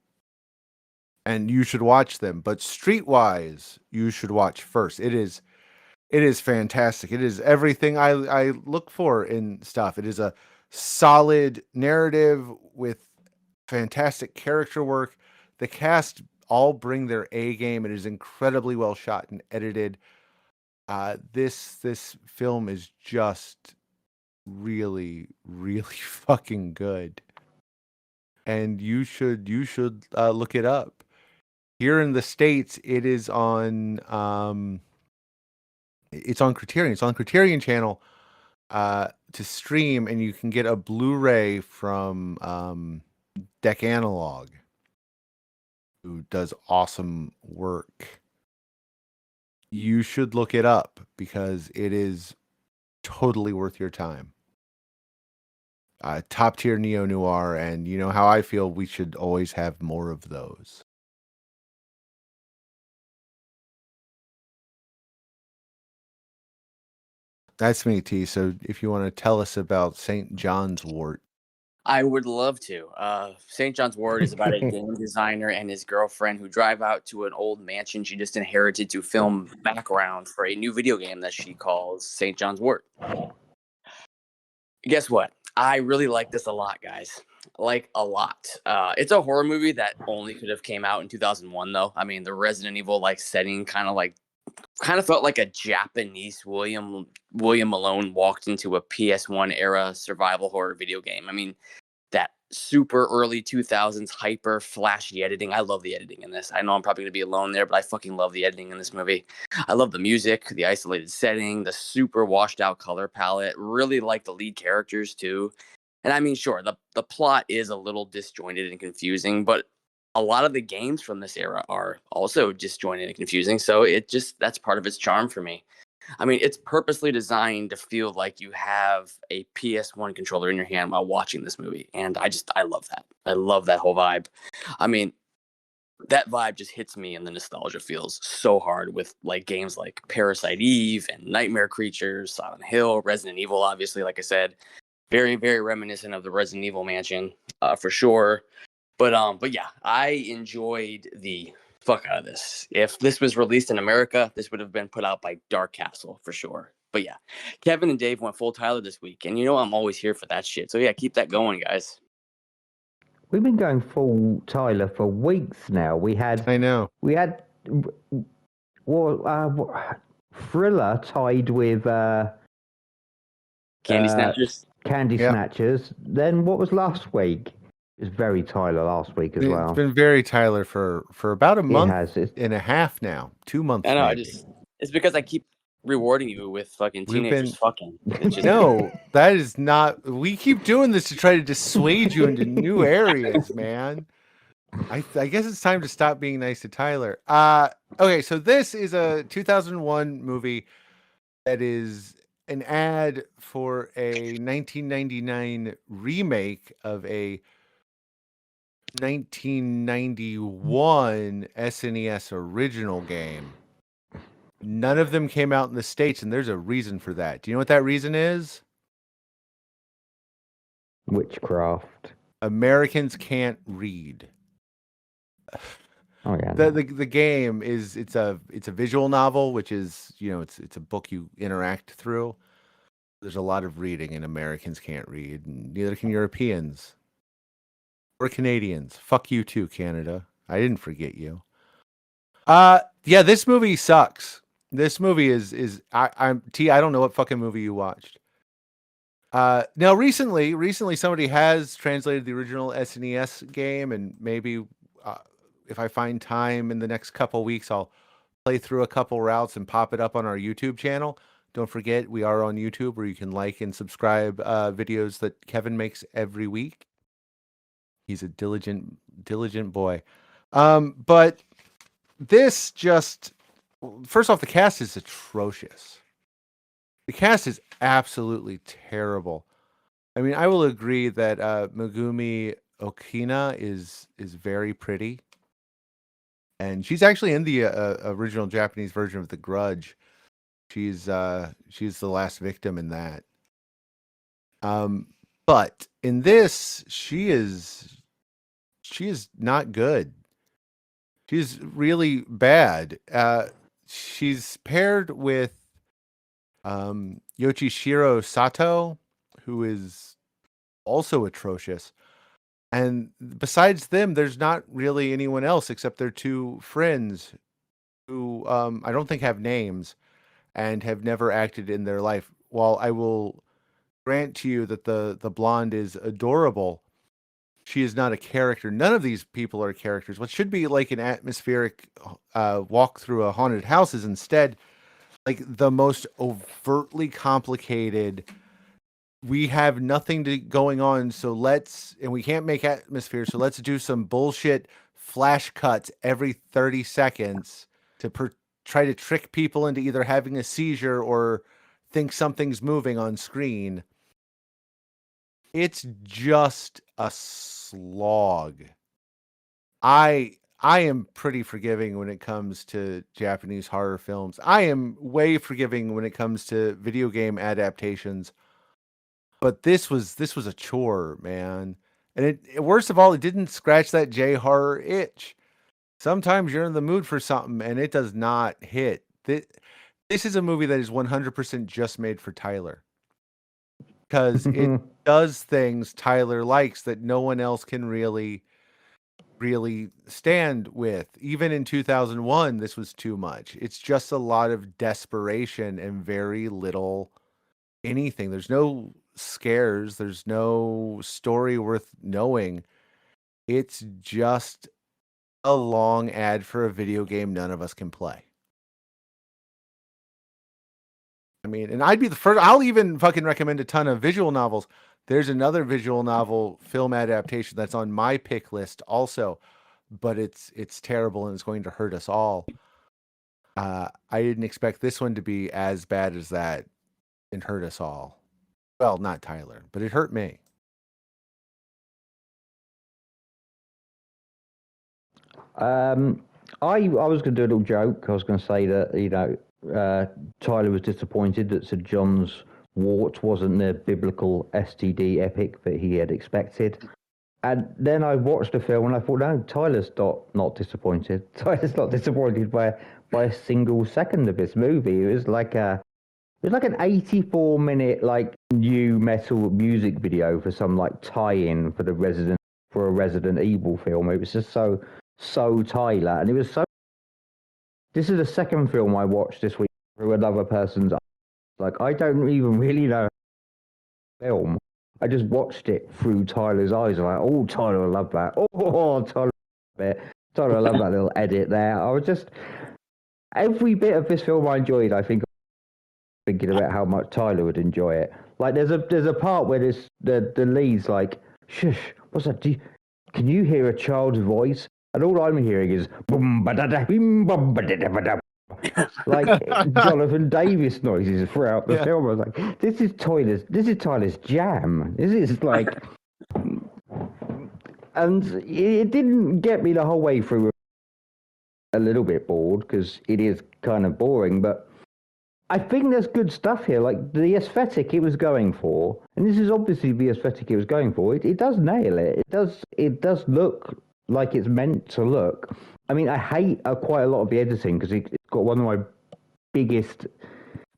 And you should watch them. But Streetwise, you should watch first. It is fantastic. It is everything I look for in stuff. It is a solid narrative with fantastic character work. The cast all bring their A game. It is incredibly well shot and edited. This film is just really, really fucking good, and you should look it up. Here in the States, it is on it's on Criterion. It's on Criterion Channel to stream, and you can get a Blu-ray from Deck Analog. who does awesome work. You should look it up because it is totally worth your time. Top tier neo-noir, and you know how I feel we should always have more of those. That's me, T. So if you want to tell us about St. John's Wort. I would love to. St. John's Wort is about a game designer and his girlfriend who drive out to an old mansion she just inherited to film background for a new video game that she calls St. John's Wort. Guess what? I really like this a lot, guys. Like a lot. It's a horror movie that only could have came out in 2001, though. I mean, the Resident Evil like setting kind of felt like a Japanese William Malone walked into a PS1 era survival horror video game. I mean, that super early 2000s hyper flashy editing. I love the editing in this. I know I'm probably going to be alone there, but I fucking love the editing in this movie. I love the music, the isolated setting, the super washed out color palette. Really like the lead characters too. And I mean, sure, the plot is a little disjointed and confusing, but a lot of the games from this era are also disjointed and confusing. So that's part of its charm for me. I mean, it's purposely designed to feel like you have a PS1 controller in your hand while watching this movie. And I love that. I love that whole vibe. I mean, that vibe just hits me and the nostalgia feels so hard with like games like Parasite Eve and Nightmare Creatures, Silent Hill, Resident Evil, obviously, like I said, very, very reminiscent of the Resident Evil mansion, for sure. But yeah, I enjoyed the fuck out of this. If this was released in America, this would have been put out by Dark Castle for sure. But yeah, Kevin and Dave went full Tyler this week, and you know I'm always here for that shit. So yeah, keep that going, guys. We've been going full Tyler for weeks now. I know. We had Thriller tied with Candy Snatchers. Candy Snatchers. Then what was last week? It was very Tyler last week as well. It's been very Tyler for about a month and a half now. 2 months. I know. It's because I keep rewarding you with fucking teenagers fucking. No, that is not. We keep doing this to try to dissuade you into new areas, man. I guess it's time to stop being nice to Tyler. Okay, so this is a 2001 movie that is an ad for a 1999 remake of a 1991 SNES original game. None of them came out in the States, and there's a reason for that. Do you know what that reason is? Witchcraft. Americans can't read. Oh yeah. The game is it's a visual novel, which is, you know, it's a book you interact through. There's a lot of reading, and Americans can't read, and neither can Europeans or Canadians. Fuck you too, Canada. I didn't forget you. Yeah, this movie sucks. This movie is I don't know what fucking movie you watched. Now recently somebody has translated the original SNES game, and maybe if I find time in the next couple weeks, I'll play through a couple routes and pop it up on our YouTube channel. Don't forget, we are on YouTube where you can like and subscribe videos that Kevin makes every week. He's a diligent boy. But this just, first off, the cast is atrocious. The cast is absolutely terrible. I mean, I will agree that Megumi Okina is very pretty. And she's actually in the original Japanese version of The Grudge. She's the last victim in that. But in this, she is not good. She's really bad. She's paired with Yoshihiro Sato, who is also atrocious. And besides them, there's not really anyone else except their two friends who I don't think have names and have never acted in their life. While I will grant to you that the blonde is adorable, she is not a character. None of these people are characters. What should be like an atmospheric walk through a haunted house is instead like the most overtly complicated. We have nothing going on, and we can't make atmosphere, so let's do some bullshit flash cuts every 30 seconds to try to trick people into either having a seizure or think something's moving on screen. It's just a slog. I am pretty forgiving when it comes to Japanese horror films. I am way forgiving when it comes to video game adaptations. But this was a chore, man. And worst of all, it didn't scratch that J-horror itch. Sometimes you're in the mood for something and it does not hit. This is a movie that is 100% just made for Tyler. Because it does things Tyler likes that no one else can really stand with. Even in 2001, this was too much. It's just a lot of desperation and very little anything. There's no scares. There's no story worth knowing. It's just a long ad for a video game none of us can play. I mean, and I'd be the first. I'll even fucking recommend a ton of visual novels. There's another visual novel film adaptation that's on my pick list also, but it's terrible and it's going to hurt us all. I didn't expect this one to be as bad as that and hurt us all. Well, not Tyler, but it hurt me. I was going to do a little joke. I was going to say that, Tyler was disappointed that Sir John's Wort wasn't the biblical STD epic that he had expected. And then I watched the film and I thought, no, Tyler's not disappointed. Tyler's not disappointed by a single second of this movie. It was like an 84-minute like new metal music video for some like tie-in for a Resident Evil film. It was just so Tyler, and it was so. This is the second film I watched this week through another person's. Like, I don't even really know film. I just watched it through Tyler's eyes. I'm like, oh, Tyler, I love that. Oh, Tyler, I love that little edit there. I was just every bit of this film I enjoyed. I think thinking about how much Tyler would enjoy it. Like, there's a part where the lead's like, shush, what's that? Can you hear a child's voice? And all I'm hearing is boom, ba-da-da, bim, bum, ba-da-da-ba-da. Like Jonathan Davis noises throughout the film. I was like, this is Tyler's jam. This is like, and it didn't get me the whole way through. A little bit bored because it is kind of boring, but I think there's good stuff here. Like the aesthetic it was going for, and this is obviously the aesthetic it was going for. It does nail it. It does look like it's meant to look. I mean, I hate quite a lot of the editing because it's got one of my biggest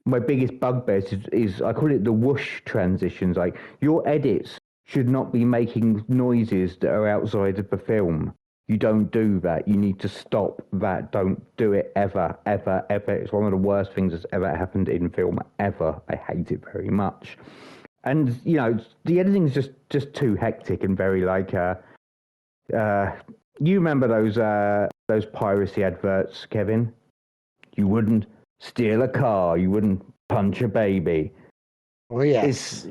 bugbears is I call it the whoosh transitions. Like, your edits should not be making noises that are outside of the film. You don't do that. You need to stop that. Don't do it ever, ever, ever. It's one of the worst things that's ever happened in film ever. I hate it very much. And, the editing is just too hectic and very like, you remember those piracy adverts, Kevin? You wouldn't steal a car. You wouldn't punch a baby. Oh, yes.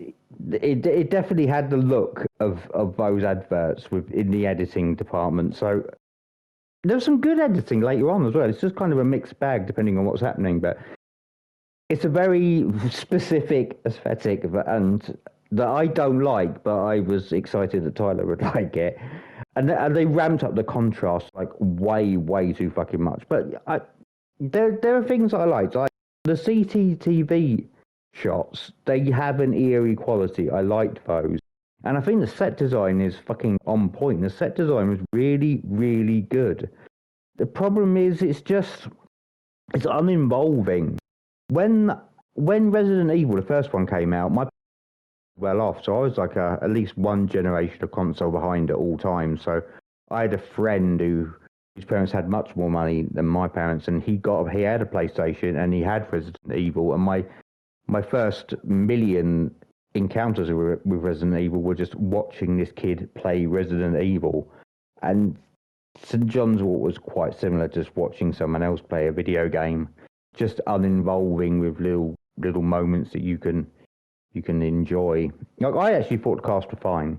It definitely had the look of those adverts in the editing department. So there was some good editing later on as well. It's just kind of a mixed bag depending on what's happening, but it's a very specific aesthetic and that I don't like, but I was excited that Tyler would like it. And they ramped up the contrast like way too fucking much. But there are things I liked. Like the CCTV shots, they have an eerie quality. I liked those. And I think the set design is fucking on point. The set design was really, really good. The problem is it's uninvolving. When Resident Evil, the first one, came out, my well off, so I was like at least one generation of console behind at all times. So I had a friend whose parents had much more money than my parents, and he had a PlayStation and he had Resident Evil, and my first million encounters with Resident Evil were just watching this kid play Resident Evil. And St. John's Wort was quite similar, just watching someone else play a video game, just uninvolving with little moments that you can enjoy. Like, I actually thought the cast were fine.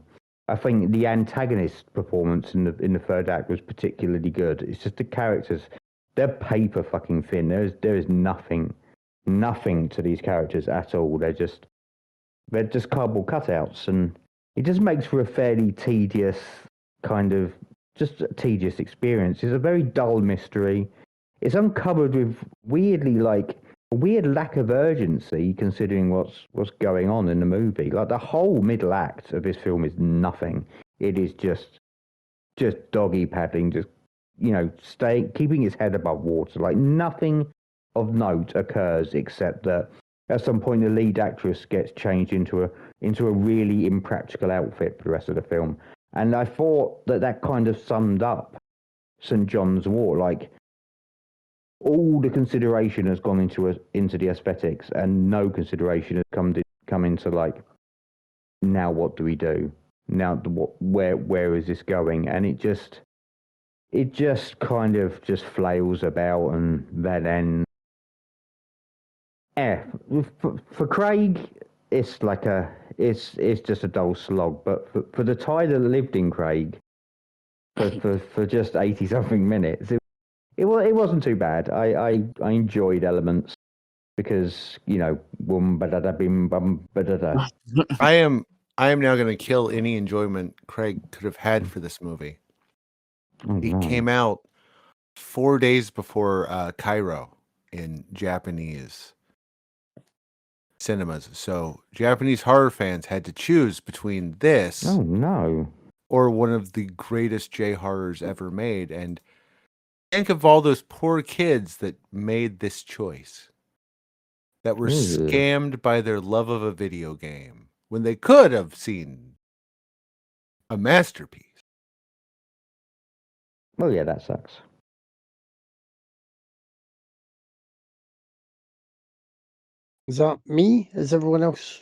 I think the antagonist performance in the third act was particularly good. It's just the characters, they're paper fucking thin. There is nothing to these characters at all. They're just cardboard cutouts, and it just makes for a fairly tedious tedious experience. It's a very dull mystery. It's uncovered with weirdly a weird lack of urgency considering what's going on in the movie. Like the whole middle act of this film is nothing. It is just doggy paddling, just keeping his head above water. Like nothing of note occurs except that at some point the lead actress gets changed into a really impractical outfit for the rest of the film. And I thought that kind of summed up St. John's Wort. Like all the consideration has gone into the aesthetics, and no consideration has come into like, now what do we do? Now where is this going? And it just kind of just flails about, and then for Craig, it's like it's just a dull slog. But for the tie that lived in Craig for just 80 something minutes, it wasn't too bad. I enjoyed elements because boom badada bim bum badada. I am now going to kill any enjoyment Craig could have had for this movie. Oh, It no. came out 4 days before Cairo in Japanese cinemas. So Japanese horror fans had to choose between this Oh no. or one of the greatest J horrors ever made. And think of all those poor kids that made this choice, that were scammed by their love of a video game when they could have seen a masterpiece. Oh yeah, that sucks. Is that me? Is everyone else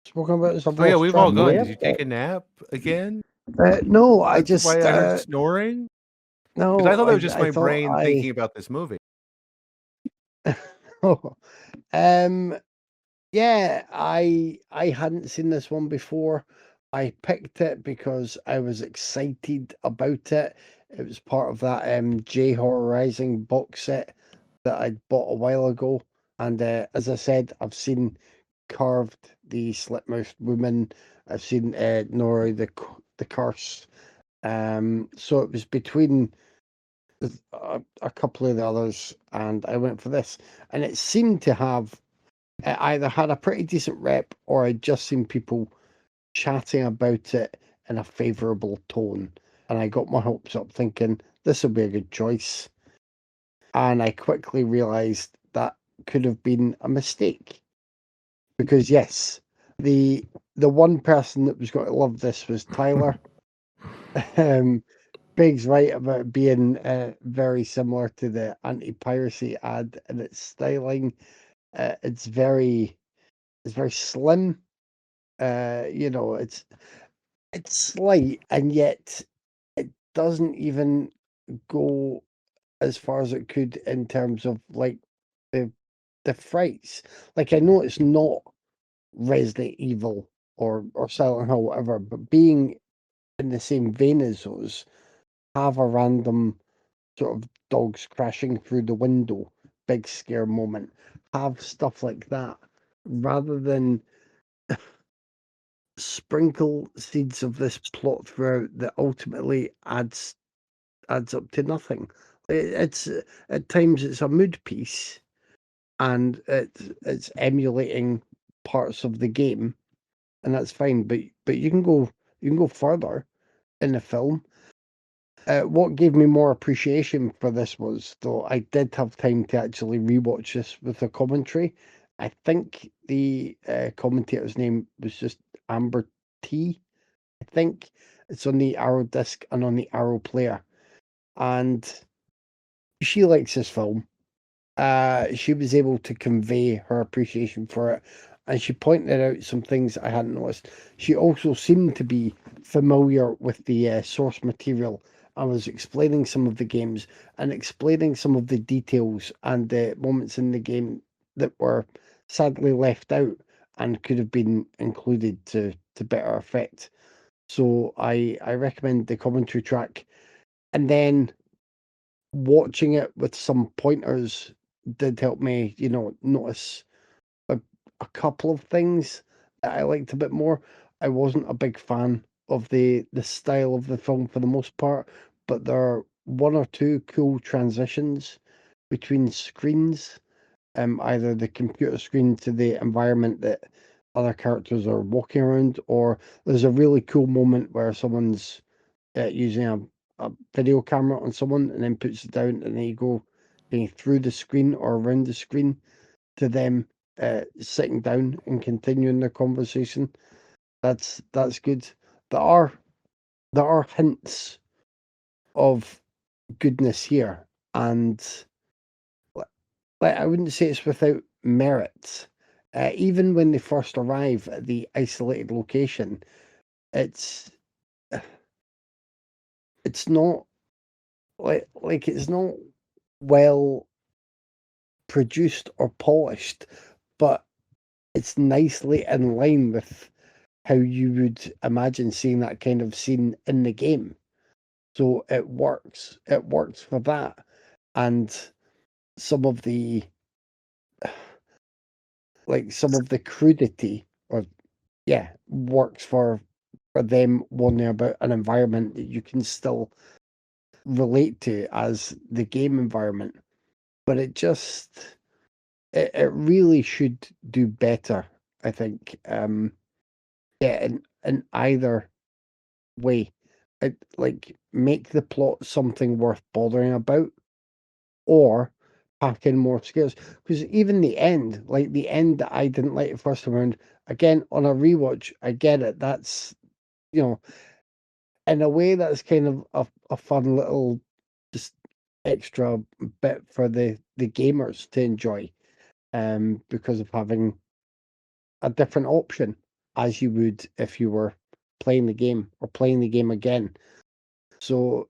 spoken about this? Oh yeah, we've all gone. Yeah. Did you take a nap again? No, I That's just why I heard snoring. no. Because I thought that was just my thought brain thinking about this movie. Oh, yeah, I hadn't seen this one before. I picked it because I was excited about it. It was part of that J Horror Rising box set that I'd bought a while ago. And as I said, I've seen Carved, the Slit-Mouthed Woman. I've seen Nora the Curse. So it was between a couple of the others, and I went for this. And it seemed to have either had a pretty decent rep, or I'd just seen people chatting about it in a favourable tone. And I got my hopes up thinking this will be a good choice. And I quickly realised that could have been a mistake. Because yes, the one person that was going to love this was Tyler. Big's right about it being very similar to the anti-piracy ad in its styling. It's very slim. It's slight, and yet it doesn't even go as far as it could in terms of like the frights. Like I know it's not Resident Evil or Silent Hill, whatever, but being in the same vein as those, have a random sort of dogs crashing through the window, big scare moment, have stuff like that, rather than sprinkle seeds of this plot throughout that ultimately adds up to nothing. It's at times it's a mood piece, and it's emulating parts of the game, and that's fine. But you can go further in the film. What gave me more appreciation for this was, though I did have time to actually rewatch this with the commentary. I think the commentator's name was just Amber T. I think it's on the Arrow disc and on the Arrow player, and she likes this film. She was able to convey her appreciation for it, and she pointed out some things I hadn't noticed. She also seemed to be familiar with the source material. I was explaining some of the games and explaining some of the details and the moments in the game that were sadly left out and could have been included to better effect. So I recommend the commentary track. And then watching it with some pointers did help me, notice a couple of things that I liked a bit more. I wasn't a big fan of the style of the film for the most part, but there are one or two cool transitions between screens, either the computer screen to the environment that other characters are walking around, or there's a really cool moment where someone's using a video camera on someone and then puts it down, and then you go through the screen or around the screen to them sitting down and continuing the conversation. That's good. There are hints of goodness here, and like I wouldn't say it's without merit. Even when they first arrive at the isolated location, it's it's not like it's not well produced or polished, but it's nicely in line with how you would imagine seeing that kind of scene in the game. So it works. It works for that. And some of the crudity works for them warning about an environment that you can still relate to as the game environment. But it really should do better, I think. In either way. Like make the plot something worth bothering about, or pack in more scares. Because even the end that I didn't like the first time around, again on a rewatch, I get it. That's in a way that's kind of a fun little just extra bit for the gamers to enjoy, because of having a different option as you would if you were playing the game or playing the game again. So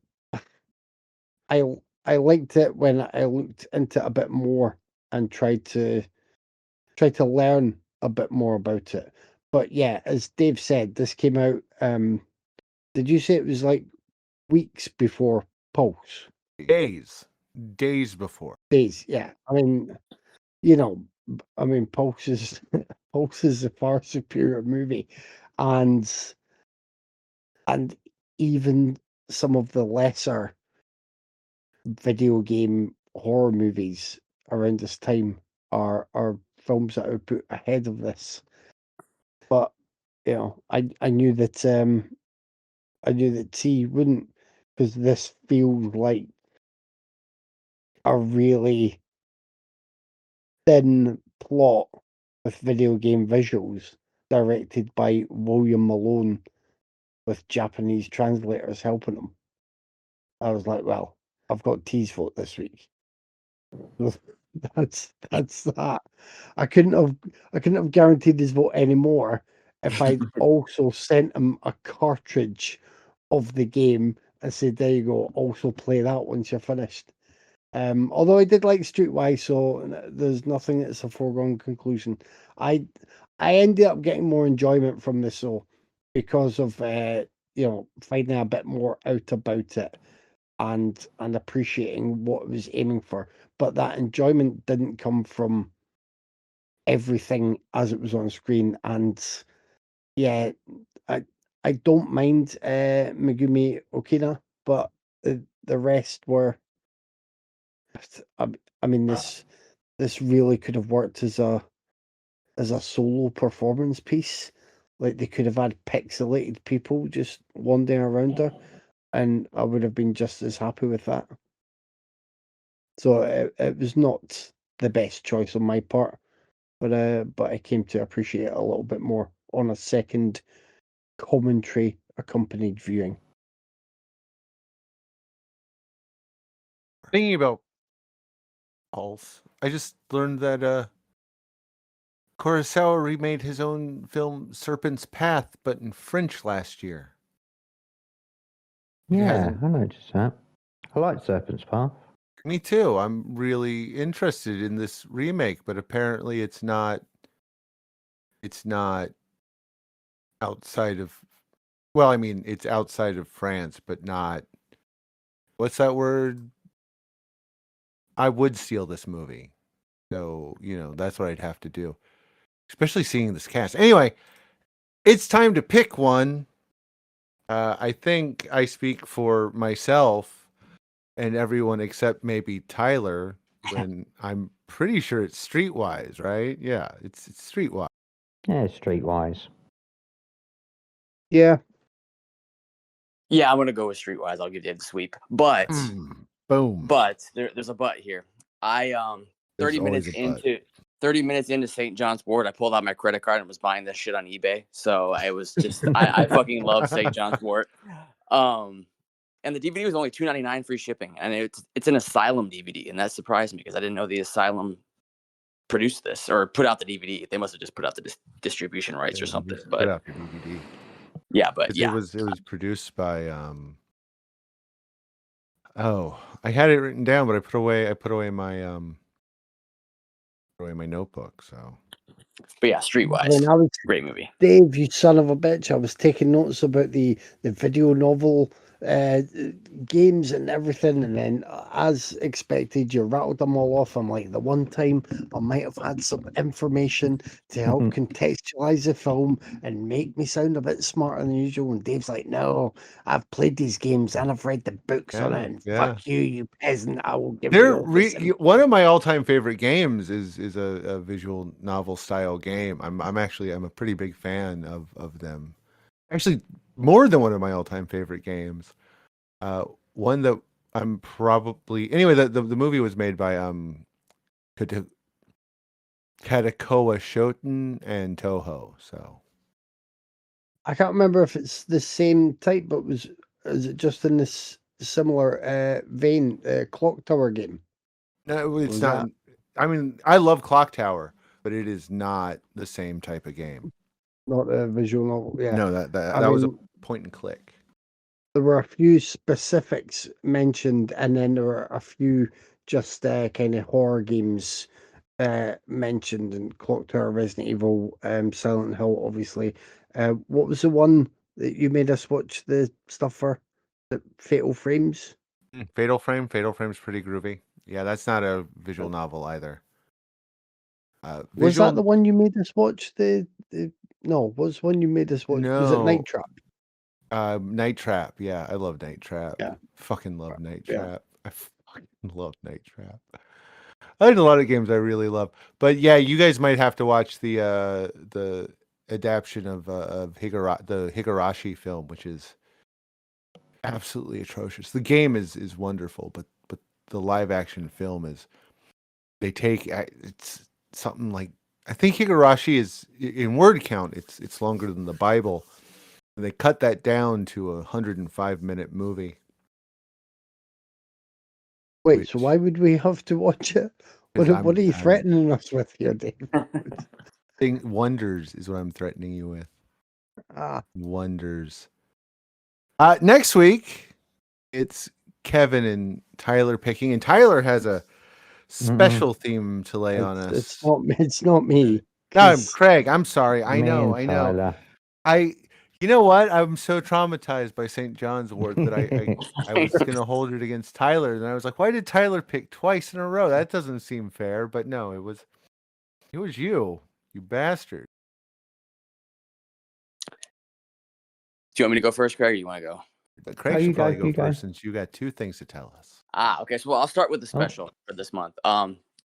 I liked it when I looked into it a bit more and tried to learn a bit more about it. But yeah, as Dave said, this came out. Did you say it was like weeks before Pulse? Days before. Days, yeah. I mean, Pulse is Pulse is a far superior movie, and even some of the lesser video game horror movies around this time are films that I would put ahead of this. But I knew that T wouldn't, because this feels like a really thin plot with video game visuals directed by William Malone with Japanese translators helping him. I was like, well, I've got T's vote this week. That's that. I couldn't have guaranteed his vote anymore if I'd also sent him a cartridge of the game and said, there you go, also play that once you're finished. Although I did like Streetwise, so there's nothing that's a foregone conclusion. I ended up getting more enjoyment from this, though, because of finding a bit more out about it and appreciating what it was aiming for. But that enjoyment didn't come from everything as it was on screen. And yeah, I don't mind Megumi Okina, but the rest were. I mean, this really could have worked as a solo performance piece. Like they could have had pixelated people just wandering around her, and I would have been just as happy with that. So it was not the best choice on my part, but I came to appreciate it a little bit more on a second commentary accompanied viewing. Thinking about Pulse, I just learned that Kurosawa remade his own film Serpent's Path, but in French last year. Yeah, I noticed that. I like Serpent's Path. Me too. I'm really interested in this remake, but apparently it's not outside of Well, I mean, it's outside of France, but not. What's that word? I would steal this movie. So, that's what I'd have to do. Especially seeing this cast. Anyway, it's time to pick one. I think I speak for myself and everyone except maybe Tyler when I'm pretty sure it's Streetwise, right? Yeah, it's Streetwise. Yeah, Streetwise. Yeah. Yeah, I'm gonna go with Streetwise. I'll give you the sweep, but Boom. there's a but here. I There's 30 minutes always a but. into 30 minutes into St. John's Wort, I pulled out my credit card and was buying this shit on eBay. So I was just I fucking love St. John's Wort. And the DVD was only $2.99 free shipping, and it's an Asylum DVD, and that surprised me because I didn't know the Asylum produced this or put out the DVD. They must have just put out the distribution rights or something. But put out the DVD. Yeah, but yeah, it was produced by I had it written down, but I put away my notebook. So, but yeah, Streetwise, When I was great movie. Dave, you son of a bitch, I was taking notes about the video novel games and everything, and then as expected, you rattled them all off. I'm like, the one time I might have had some information to help contextualize the film and make me sound a bit smarter than usual. And Dave's like, no, I've played these games and I've read the books on it, and fuck you peasant, I will give you all this one of my all-time favorite games is a visual novel style game. I'm a pretty big fan of them. Actually, more than one of my all-time favorite games. One that I'm probably the movie was made by Kadokawa Shoten and Toho. So I can't remember if it's the same type, but is it just in this similar vein, Clock Tower game? no, it's Was not. I mean, I love Clock Tower, but it is not the same type of game. Not a visual novel, yeah. No, that was a point and click. There were a few specifics mentioned, and then there were a few just kind of horror games mentioned in Clock Tower, Resident Evil, Silent Hill, obviously. What was the one that you made us watch the stuff for? The Fatal Frames? Fatal Frame's pretty groovy. Yeah, that's not a visual novel either. Was that the one you made us watch? No, was one you made us watch? Was it No. Night Trap? Night Trap. Yeah, I love Night Trap. Yeah. Fucking love Night Yeah. Trap. I fucking love Night Trap. I had a lot of games I really love. But yeah, you guys might have to watch the adaptation of the Higurashi film, which is absolutely atrocious. The game is wonderful, but the live action film is it's something like, I think Higurashi is in word count it's longer than the Bible. And they cut that down to a 105-minute movie. Wait, so why would we have to watch it? What are you threatening us with here, Dave? Wonders is what I'm threatening you with. Ah. Wonders. Next week, it's Kevin and Tyler picking, and Tyler has a special theme to lay on us. It's not me. Craig, I'm sorry. I know. Tyler. You know what? I'm so traumatized by St. John's Wort that I was going to hold it against Tyler, and I was like, why did Tyler pick twice in a row? That doesn't seem fair. But no, it was you bastard. Do you want me to go first, Craig, or you want to go? But Craig should probably go first since you got two things to tell us. Okay. So I'll start with the special for this month.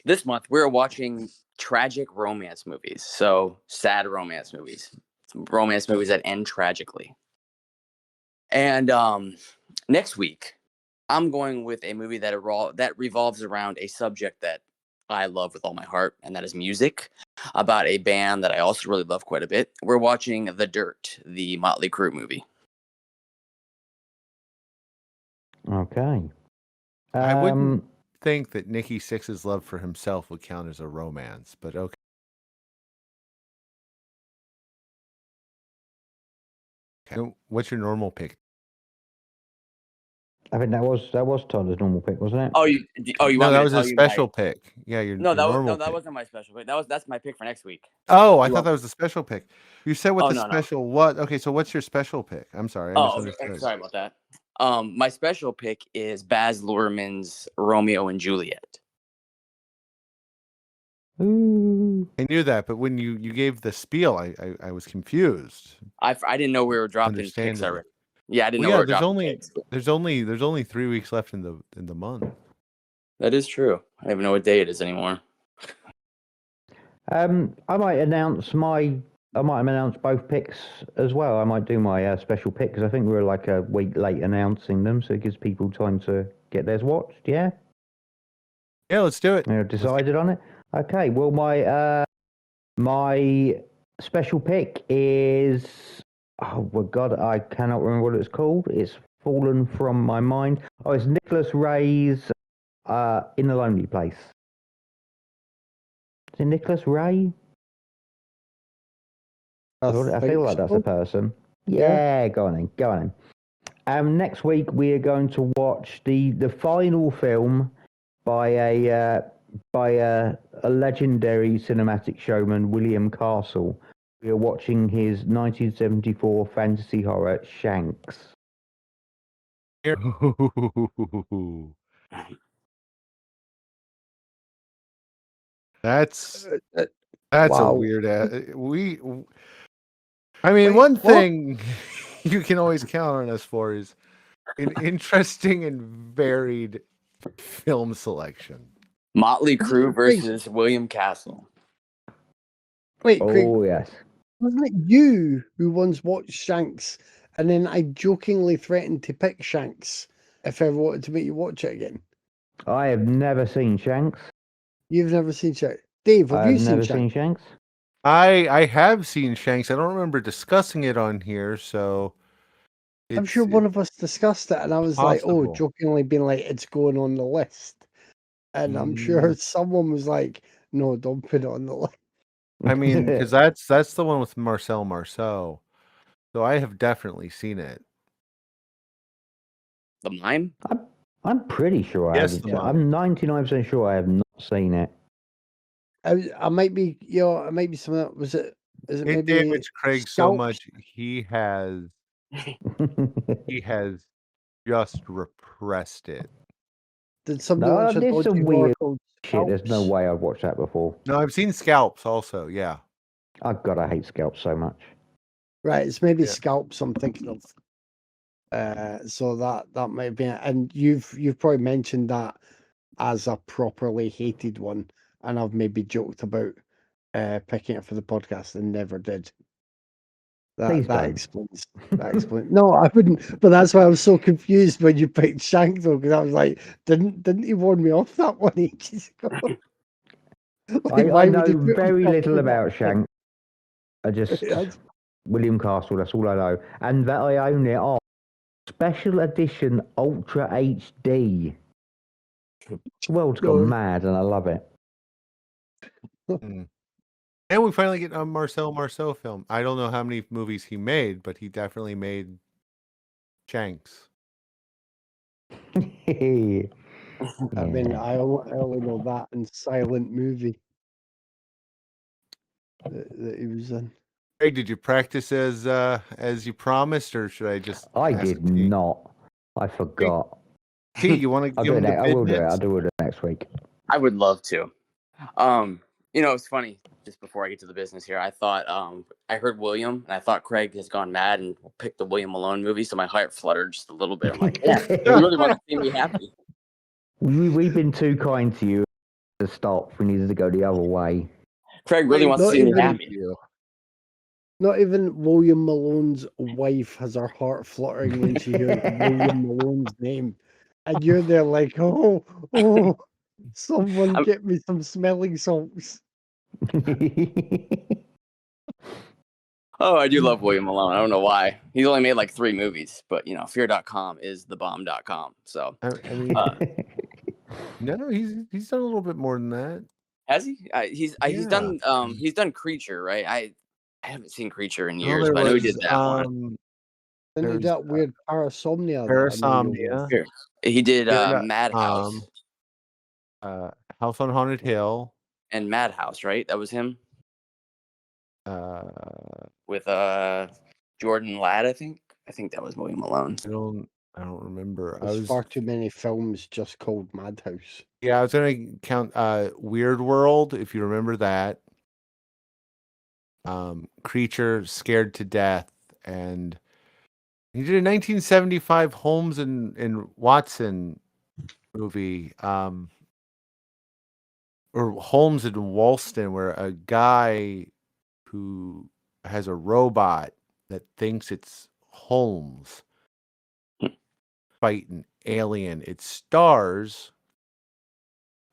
This month we're watching tragic romance movies. So sad romance movies. Some romance movies that end tragically. And next week, I'm going with a movie that revolves around a subject that I love with all my heart, and that is music, about a band that I also really love quite a bit. We're watching The Dirt, the Motley Crue movie. Okay. I wouldn't think that Nikki Sixx's love for himself would count as a romance, but okay. What's your normal pick? I think that was Tyler's normal pick, wasn't it? Oh, you No, want me that to was a tell you my- special pick. Yeah, your No, normal that pick. wasn't my special pick. That's my pick for next week. Oh, I You thought want- that was the special pick. You said what Oh, the no. special what? Okay, so what's your special pick? I'm sorry, I Oh, okay. misunderstood. Sorry about that. My special pick is Baz Luhrmann's Romeo and Juliet. Ooh. I knew that, but when you gave the spiel, I was confused. I didn't know we were dropping picks Understandable. already. Yeah, I didn't Well, know we yeah, were dropping picks. there's only 3 weeks left in the month. That is true. I don't even know what day it is anymore. I might announce both picks as well. I might do my special pick because I think we're like a week late announcing them, so it gives people time to get theirs watched. Yeah. Yeah, let's do it. Decided on it. Okay. Well, my special pick is God, I cannot remember what it's called. It's fallen from my mind. Oh, it's Nicholas Ray's In the Lonely Place. Is it Nicholas Ray? I feel like that's a person. Yeah, go on then. Next week we are going to watch the final film by a legendary cinematic showman, William Castle. We are watching his 1974 fantasy horror Shanks. That's Wow. a weird. I mean, one thing you can always count on us for is an interesting and varied film selection. Motley Crue versus William Castle. Wait, Craig, Oh yes. wasn't it you who once watched Shanks and then I jokingly threatened to pick Shanks if I ever wanted to make you watch it again? I have never seen Shanks. You've never seen Shanks. Dave, have you I've never seen seen Shanks. I have seen Shanks. I don't remember discussing it on here, so I'm sure one of us discussed it, and I was like, possible. "Oh," jokingly being like, "It's going on the list," and I'm sure someone was like, "No, don't put it on the list." I mean, because that's the one with Marcel Marceau, so I have definitely seen it. The Mime? I'm pretty sure Yes, I the haven't. Mime. I'm 99% sure I have not seen it. I might be, it might be something. Is it It maybe damaged Craig so Scalps? much he has just repressed it. Did somebody No, watch a there's dodgy some horror weird called shit. There's no Scalps? way I've watched that before. No, I've seen Scalps also. Yeah. Oh God, I hate scalps so much. Right, it's maybe Yeah. Scalps I'm thinking of. So that might be it. And you've probably mentioned that as a properly hated one, and I've maybe joked about picking it for the podcast and never did. Please That don't. explains. That explains. No, I wouldn't. But that's why I was so confused when you picked Shank, though, because I was like, didn't he warn me off that one ages ago? Like, I why know would he put very himself little through that about thing? Shank. I just That's- William Castle. That's all I know, and that I own it on special edition Ultra HD. The world's gone mad, and I love it. And we finally get a Marcel Marceau film. I don't know how many movies he made, but he definitely made Shanks. I mean, Yeah. I only know that in Silent Movie that he was in. Hey, did you practice as you promised, or should I just? I ask did T? not. I forgot. T, you want to I'll give do it. him the I will do it. business? I'll do it next week. I would love to. It's funny. Just before I get to the business here, I thought I heard William, and I thought Craig has gone mad and picked the William Malone movie, so my heart fluttered just a little bit. I'm like, yeah, you really want to see me happy. We've been too kind to you to stop. We needed to go the other way. Craig really wants to see me happy. Not even William Malone's wife has her heart fluttering when she hears William Malone's name. And you're there like, oh, someone get me some smelling salts. Oh, I do love William Malone. I don't know why. He's only made like 3 movies, but fear.com is thebomb.com. So I mean, no, he's done a little bit more than that. has he? He's done Creature, right? I haven't seen Creature in years, but I know he did that one. Didn't he do that weird parasomnia? that I know you Parasomnia. love? Here. He did Yeah, Madhouse House on Haunted Hill. and Madhouse, right? That was him with Jordan Ladd, I think. I think that was William Malone. I don't remember. There's far too many films just called Madhouse. Yeah, I was gonna count Weird World, if you remember that. Creature Scared to Death, and he did a 1975 Holmes and Watson movie, or Holmes and Wollstone, where a guy who has a robot that thinks it's Holmes fight an alien. It stars,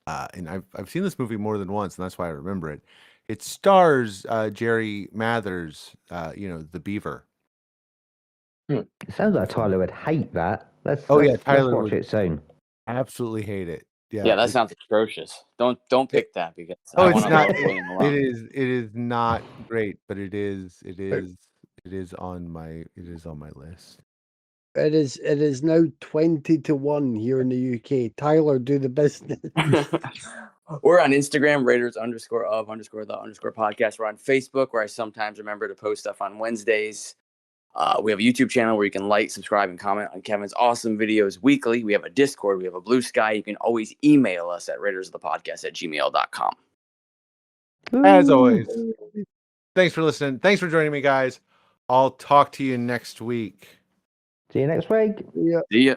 and I've seen this movie more than once, and that's why I remember it. It stars Jerry Mathers, the Beaver. It sounds like Tyler would hate that. Tyler let's watch would it soon. absolutely hate it. Yeah, that sounds atrocious. Don't pick that because it's not. It It is not great, but it is on my list. It is now 20-1 here in the UK. Tyler, do the business. We're on Instagram, Raiders_of_the_podcast. We're on Facebook, where I sometimes remember to post stuff on Wednesdays. We have a YouTube channel where you can like, subscribe, and comment on Kevin's awesome videos weekly. We have a Discord. We have a Blue Sky. You can always email us at raidersofthepodcast@gmail.com. As always, thanks for listening. Thanks for joining me, guys. I'll talk to you next week. See you next week. Yeah. See ya.